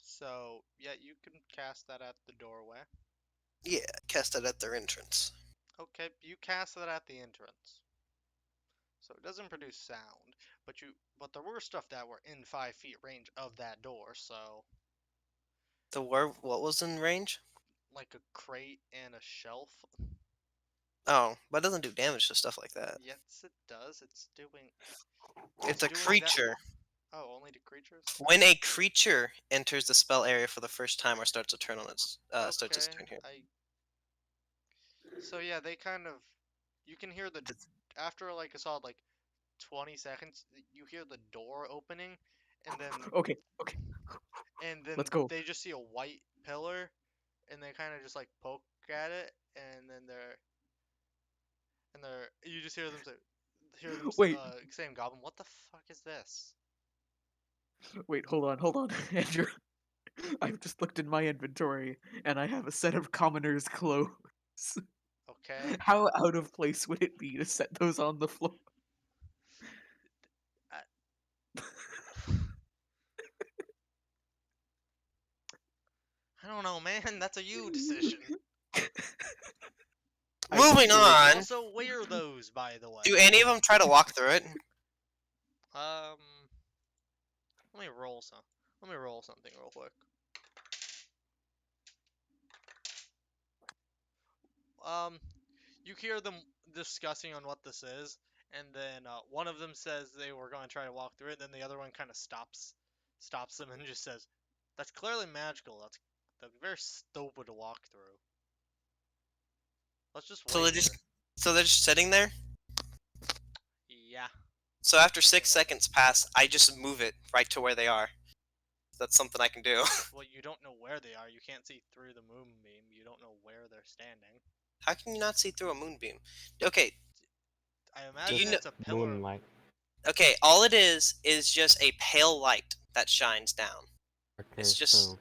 So, yeah, you can cast that at the doorway. Yeah, cast it at their entrance. Okay, you cast that at the entrance. So it doesn't produce sound, but there were stuff that were in 5 feet range of that door, so What was in range? like a crate and a shelf. Oh, but it doesn't do damage to stuff like that. Yes, it does. It's It's a doing that. creature. Oh, only to creatures? When a creature enters the spell area for the first time or starts a turn on its Okay, turn here. So yeah, they kind of you can hear the Th- after like a solid like 20 seconds, you hear the door opening and then Okay, okay, and then let's go. they just see a white pillar and they kind of just like poke at it and then they're you just hear them Wait, saying goblin, what the fuck is this? wait, hold on, Andrew. I've just looked in my inventory and I have a set of commoner's clothes. Okay. How out of place would it be to set those on the floor? I, I don't know, man. That's a you decision. I just Moving feel You like on. also wear those, by the way. Do any of them try to walk through it? Um, let me roll some. Let me roll something real quick. Um, you hear them discussing on what this is, and then one of them says they were going to try to walk through it. Then the other one kind of stops them and just says, "That's clearly magical. That'd be very stupid to walk through. Let's just So wait they're just here." so they're just sitting there. Yeah. So after So 6 seconds pass, I just move it right to where they are. That's something I can do. well, you don't know where they are. You can't see through the moonbeam. You don't know where they're standing. How can you not see through a moonbeam? Okay, I do imagine you know? it's a pillar of. Moonlight. Okay, all it is just a pale light that shines down. Okay, It's just so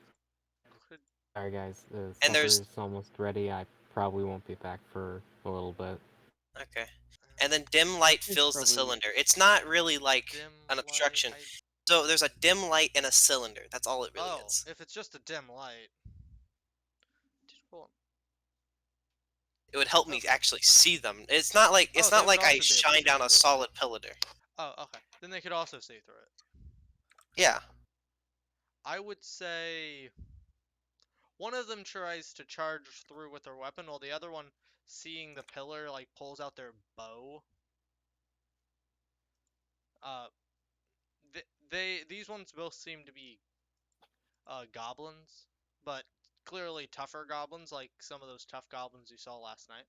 Could, sorry guys, the and there's supper's almost ready. I probably won't be back for a little bit. okay, and then dim light it's fills the probably cylinder. It's not really like dim an light. obstruction. So there's a dim light in a cylinder. That's all it really Oh, is. if it's just a dim light. Hold on. It would help me Okay. actually see them. It's not like Oh, they would I also be able to shine see down a through it. solid pillar. Oh, okay. Then they could also see through it. Yeah. I would say one of them tries to charge through with their weapon, while the other one, seeing the pillar, like pulls out their bow. Uh, these ones both seem to be goblins, but clearly tougher goblins, like some of those tough goblins you saw last night.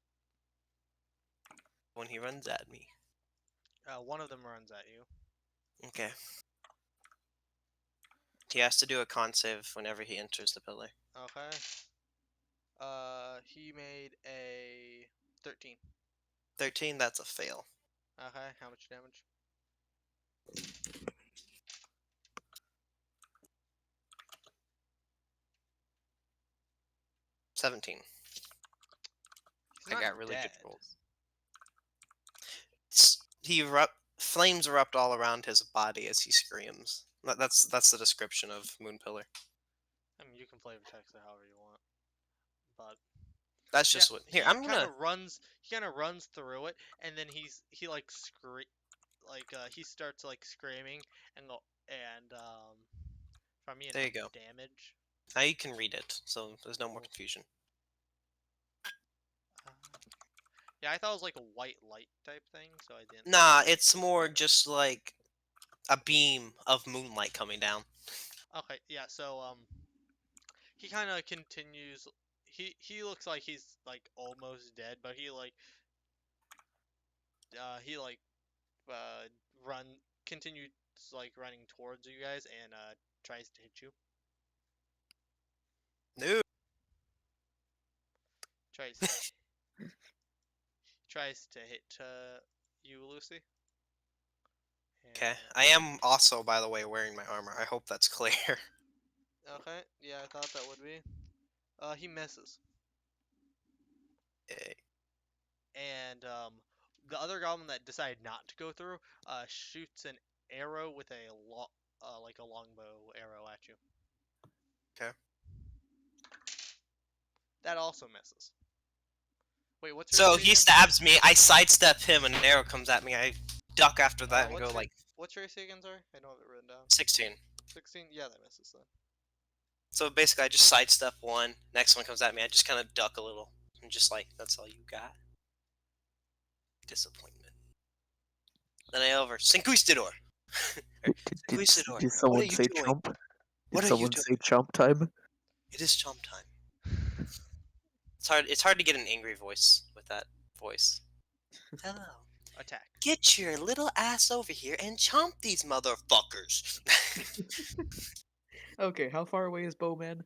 When he runs at me. One of them runs at you. Okay. He has to do a con save whenever he enters the pillar. Okay. He made a 13. 13, that's a fail. Okay, how much damage? 17. He's I not got really good dead. rolls. Flames erupt all around his body as he screams. That's the description of Moon Pillar. I mean, you can flavor text it however you want, but That's yeah, just what. Here, I'm gonna. he kind of runs through it, and then he like he starts like screaming and go from me There you enough go. damage. Now you can read it, so there's no more Cool. confusion. Uh, yeah, I thought it was like a white light type thing, so I didn't. Nah, it's more just like a beam of moonlight coming down. Okay, yeah, so he kind of continues. He looks like he's like almost dead, but he like uh run continues like running towards you guys and tries to hit you. No. Tries tries to hit you, Lucy. Okay. And I am also, by the way, wearing my armor. I hope that's clear. okay, yeah, I thought that would be. He misses, Okay. and the other goblin that decided not to go through, shoots an arrow with a like a longbow arrow at you. Okay. That also misses. Wait, what's your So AC he again? stabs me. I sidestep him, and an arrow comes at me. I duck after that and go like What's your AC again? Sorry, I don't have it written down. 16. 16. Yeah, that misses then. So basically, I just sidestep one. Next one comes at me. I just kind of duck a little. I'm just like, that's all you got. Disappointment. Then I over Inquisitor. Inquisitor, Did what are someone you say doing? chomp? What Did are you someone doing? say chomp time? It is chomp time. It's hard. It's hard to get an angry voice with that voice. Hello. Attack. Get your little ass over here and chomp these motherfuckers. Okay, how far away is Bowman?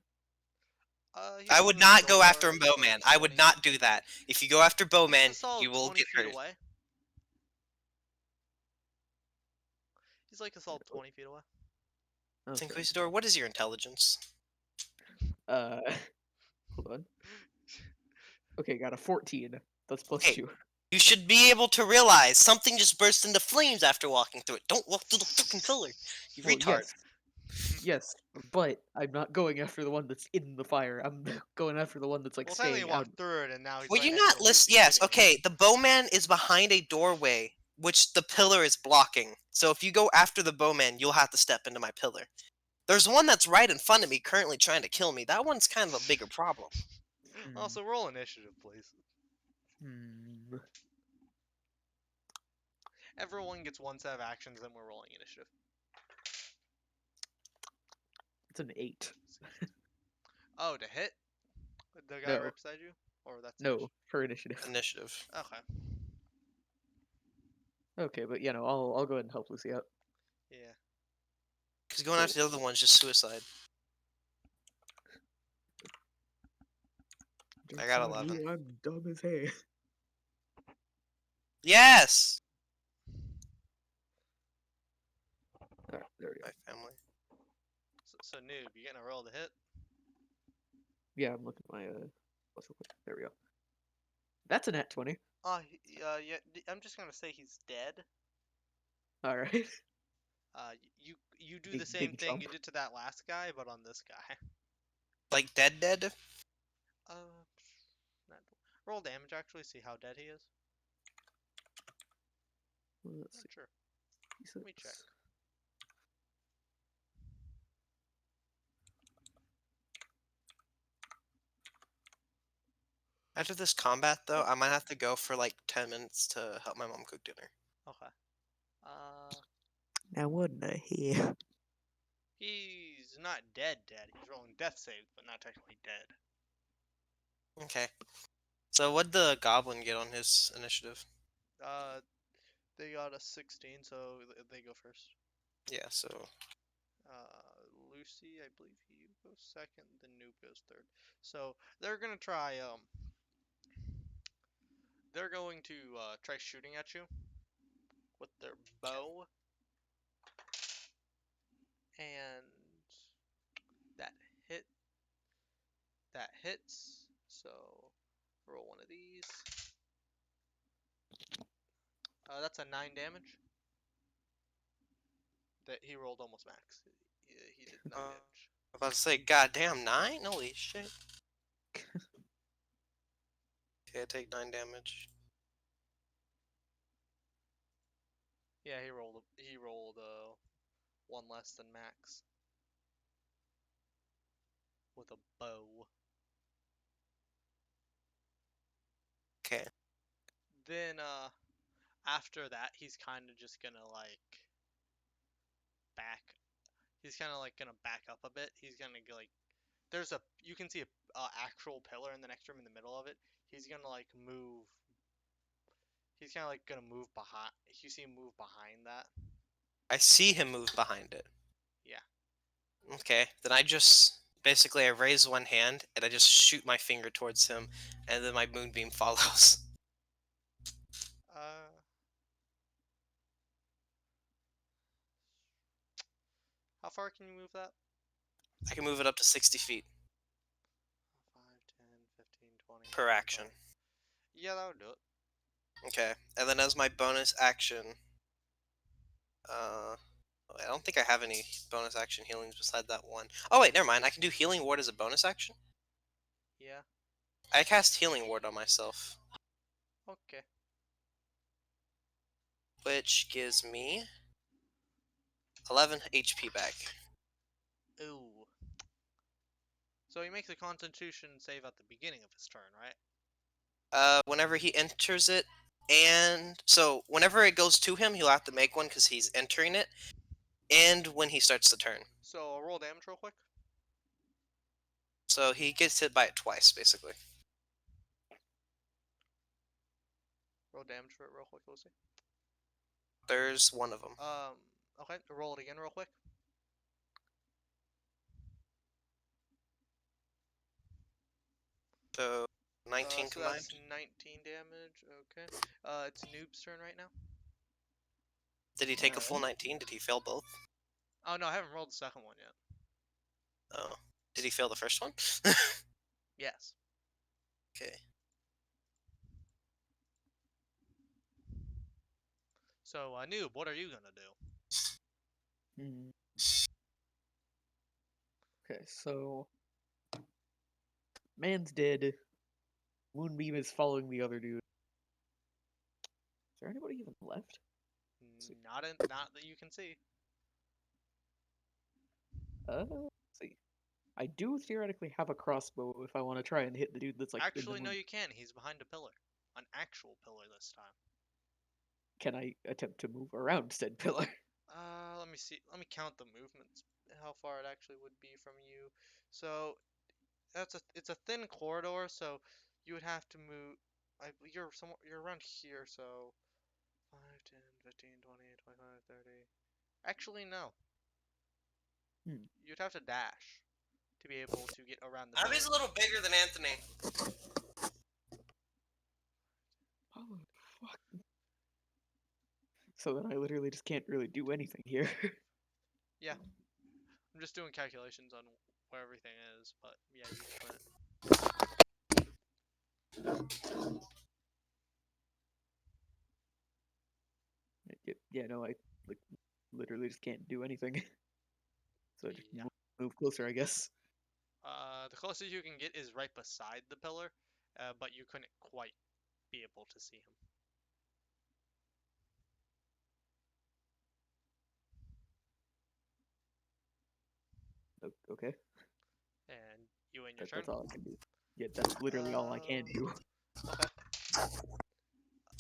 He's I in would the not go after door, so Bowman. I would 20. not do that. If you go after He's Bowman, a solid you will 20 get feet hurt. away. He's like a solid 20 feet away. Okay. Inquisitor, what is your intelligence? Uh, hold on. Okay, got a 14. That's plus Okay. 2. You should be able to realize something just burst into flames after walking through it. Don't walk through the fucking pillar, you Well, retard. yes, but I'm not going after the one that's in the fire. I'm going after the one that's like Well, technically he staying out. walked through it, and now he's Will right you next not to listen? Lucy, Yes, shooting at you. okay. The bowman is behind a doorway, which the pillar is blocking. So if you go after the bowman, you'll have to step into my pillar. There's one that's right in front of me, currently trying to kill me. That one's kind of a bigger problem. Also, roll initiative, please. Hmm. Everyone gets one set of actions, then we're rolling initiative. It's an 8. Oh, to hit the guy No, right beside you, or that's no, for initiative. Initiative. Okay. Okay, but no, I'll go ahead and help Lucy out. Yeah. Because going Cool. after the other one's just suicide. I got 11. I'm dumb as hell. Yes! Alright, there we go. My family. So noob, you getting a roll to hit? Yeah, I'm looking at my plus real quick. There we go. That's a nat 20. Yeah. I'm just gonna say he's dead. All right. You do Big- the same big thing you jump. did to that last guy, but on this guy. Like dead? Uh, roll damage actually. See how dead he is. Let's see. Not sure. Let me check. After this combat, though, I might have to go for like 10 minutes to help my mom cook dinner. Okay. Now what in the hell? He's not dead. He's rolling death save, but not technically dead. Okay. So what'd the goblin get on his initiative? They got a 16, so they go first. Yeah, so... Lucy, I believe you go second, then Noob goes third. So they're gonna try, they're going to try shooting at you with their bow, and that hits. So roll one of these. That's a 9 damage. That he rolled almost max. He did 9 damage. I'm about to say, goddamn, 9? Holy shit. Okay, I take 9 damage. Yeah, he rolled one less than max with a bow. Okay. Then after that, he's kind of just gonna like back. He's kind of like gonna back up a bit. He's gonna go like you can see a actual pillar in the next room in the middle of it. He's gonna like move. He's kind of like gonna move behind. You see him move behind that. I see him move behind it. Yeah. Okay, then I just... Basically, I raise one hand, and I just shoot my finger towards him, and then my moonbeam follows. far can you move that? I can move it up to 60 feet 5, 10, 15, 20, per 25. action. Yeah, that would do it. Okay, and then as my bonus action, I don't think I have any bonus action healings beside that one. Oh wait, never mind. I can do healing ward as a bonus action. Yeah. I cast healing ward on myself, Okay. which gives me 11 HP back. Ooh. So he makes a Constitution save at the beginning of his turn, right? Whenever he enters it, and so whenever it goes to him, he'll have to make one because he's entering it, and when he starts the turn. So roll damage real quick. So he gets hit by it twice, basically. Roll damage for it real quick, Lucy. There's one of them. Okay. Roll it again real quick. So 19 So combined. that's 19 damage. Okay. It's Noob's turn right now. Did he take a full Alright. 19? Did he fail both? Oh no, I haven't rolled the second one yet. Oh. Did he fail the first one? Yes. Okay. So, Noob, what are you gonna do? Hmm. Okay, so man's dead. Moonbeam is following the other dude. Is there anybody even left? see. Not that you can see. Let's see. I do theoretically have a crossbow if I want to try and hit the dude that's like in the Actually, no, moon. you can't. He's behind a pillar. An actual pillar this time. Can I attempt to move around said pillar? Let me see. Let me count the movements. How far it actually would be from you. So, it's a thin corridor, so you would have to move. You're around here, so 5, 10, 15, 20, 25, 30. Actually, no. Hmm. You'd have to dash to be able to get around the Abby's pillar. a little bigger than Anthony. Oh, fuck. So then I literally just can't really do anything here. Yeah, I'm just doing calculations on where everything is, but yeah, you couldn't. Yeah, no, I like literally just can't do anything. So I just Yeah. move closer, I guess. The closest you can get is right beside the pillar, but you couldn't quite be able to see him. Okay, And you in your turn. that's all I can do. Yeah, that's literally all I can do. Okay.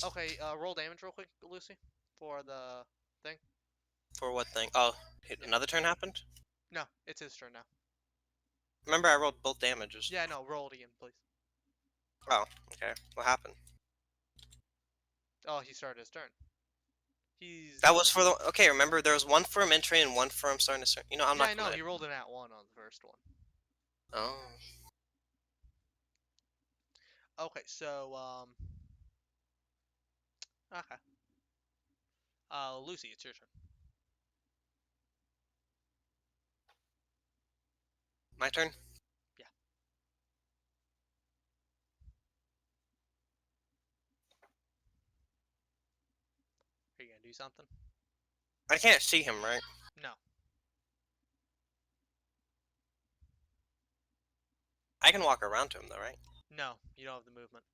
Okay. Roll damage real quick, Lucy, for the thing. For what thing? Oh, Yeah. another turn happened? No, it's his turn now. Remember, I rolled both damages. Yeah, no, roll it again, please. Oh, okay. What happened? Oh, he started his turn. He's. That was for the. Okay, remember, there was one for him entering and one for him starting to start. You know, I'm Yeah, not I know. gonna. He rolled an at one on the first one. Oh. Okay, so okay. Lucy, it's your turn. My turn? Yeah. Are you gonna do something? I can't see him, right? No. I can walk around to him, though, right? No, you don't have the movement.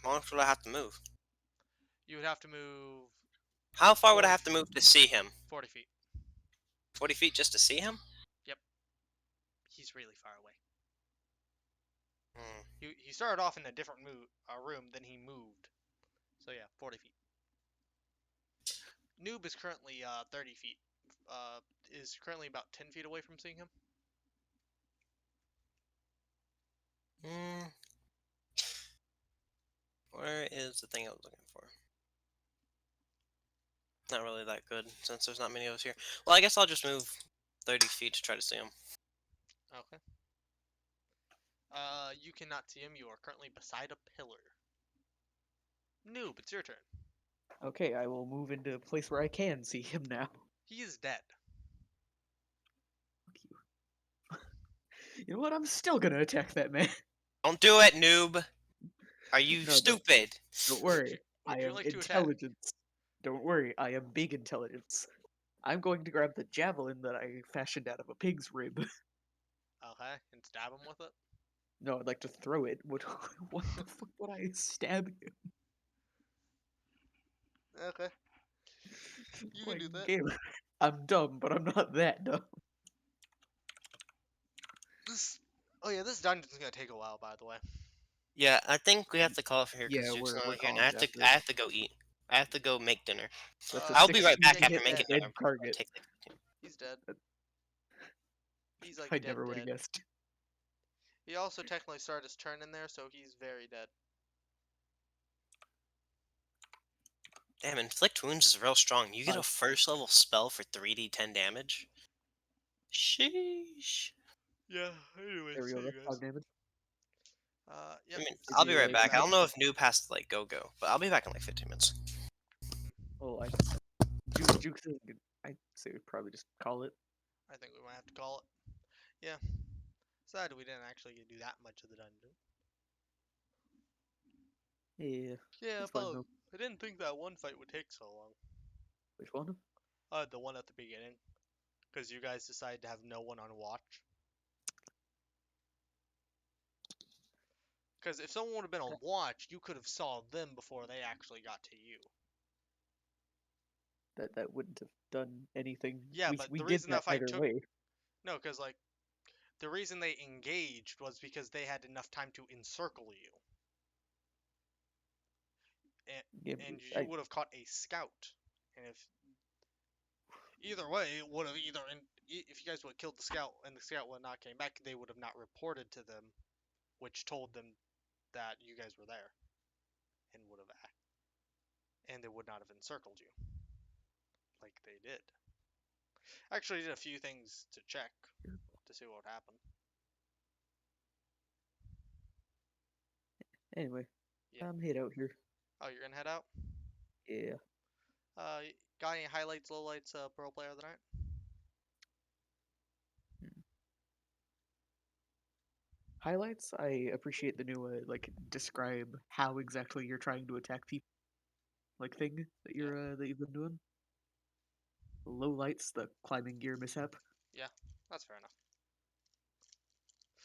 How much would I have to move? You would have to move How far would I 40 have to move to see him? 40 feet. 40 feet just to see him? Yep. He's really far away. Hmm. He started off in a different room, then he moved. So yeah, 40 feet. Noob is currently 30 feet. Is currently about 10 feet away from seeing him. Hmm. Where is the thing I was looking for? Not really that good, since there's not many of us here. Well, I guess I'll just move 30 feet to try to see him. Okay. You cannot see him. You are currently beside a pillar. Noob, it's your turn. Okay, I will move into a place where I can see him now. He is dead. You know what? I'm still gonna attack that man. Don't do it, noob. Are you No, stupid? Don't worry. Would I you am like to attack? intelligence. Don't worry. I am big intelligence. I'm going to grab the javelin that I fashioned out of a pig's rib. Okay, and stab him with it. No, I'd like to throw it. What the fuck would I stab him? Okay, you can do that. Game. I'm dumb, but I'm not that dumb. Oh yeah, this dungeon's gonna take a while, by the way. Yeah, I think we have to call it for here because Yeah, Duke's we're not here, and calling it after I have to go eat. I have to go make dinner. That's a I'll be right back 16 after hit making dead dinner. But it'll target. take like 15. He's dead. He's like I dead. never would have guessed. He also technically started his turn in there, so he's very dead. Damn, Inflict Wounds is real strong. You get a Five. first level spell for 3d10 damage. Sheesh. Yeah. Anyway, There we see go. you That's guys. 5 damage. Yep. I mean, Is I'll he be right like back. I don't know actually? if Noob has to like go, but I'll be back in like 15 minutes. Oh, Juke said I'd say we probably just call it. I think we might have to call it. Yeah. Sad we didn't actually get to do that much of the dungeon. Yeah. Yeah, That's but fine though. I didn't think that one fight would take so long. Which one? The one at the beginning, because you guys decided to have no one on watch. Because if someone would have been on watch, you could have saw them before they actually got to you. That wouldn't have done anything. Yeah, we but we the did reason that that fight either took way. no, because like the reason they engaged was because they had enough time to encircle you, Yeah, and you would have caught a scout. And if either way, it would have either if you guys would have killed the scout and the scout would not came back, they would have not reported to them, which told them that you guys were there, and would have and they would not have encircled you like they did. Actually, did a few things to check to see what would happen. Anyway, Yeah. I'm head out here. Oh, you're gonna head out? Yeah. Got any highlights, lowlights, pro player of the night? Highlights. I appreciate the new like describe how exactly you're trying to attack people like thing that you've been doing. Lowlights, the climbing gear mishap. Yeah, that's fair enough.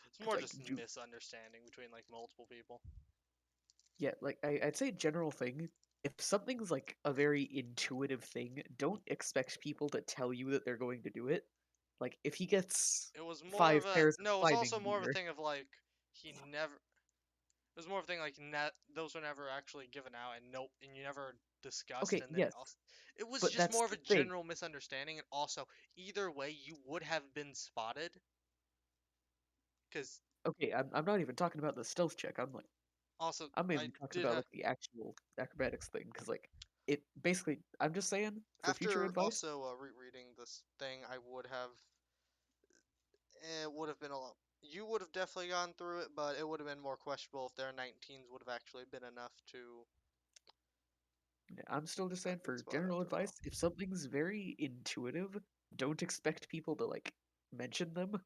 It's 'Cause, more like, just misunderstanding between like multiple people. Yeah, like I'd say general thing. If something's like a very intuitive thing, don't expect people to tell you that they're going to do it. Like if he gets It was more of 5 a pairs of no. It was climbing also more of a gear. thing of like he never. It was more of a thing like those were never actually given out, and nope, and you never discussed, Okay, and then yes, it was but just that's more of the a thing. general misunderstanding, and also either way you would have been spotted. Because Okay, I'm not even talking about the stealth check. also I'm I mainly talking did about have like the actual acrobatics thing, because like it basically. I'm just saying for future after advice. also rereading this thing, I would have it would have been a lot. You would have definitely gone through it, but it would have been more questionable if their 19s would have actually been enough to I'm still just saying not get for spotted general after a while. advice, if something's very intuitive, don't expect people to like mention them.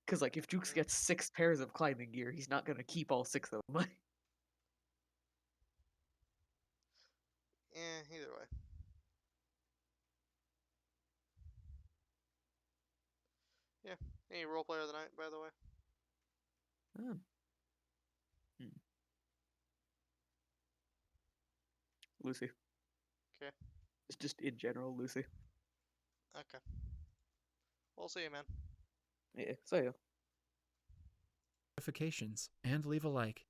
Because like if Jukes Mm. gets 6 pairs of climbing gear, he's not gonna keep all 6 of them. Either way. Yeah. Any role player of the night, by the way? Hmm. Lucy. Okay. It's just in general, Lucy. Okay. We'll see you, man. Yeah, so yeah. Notifications and leave a like.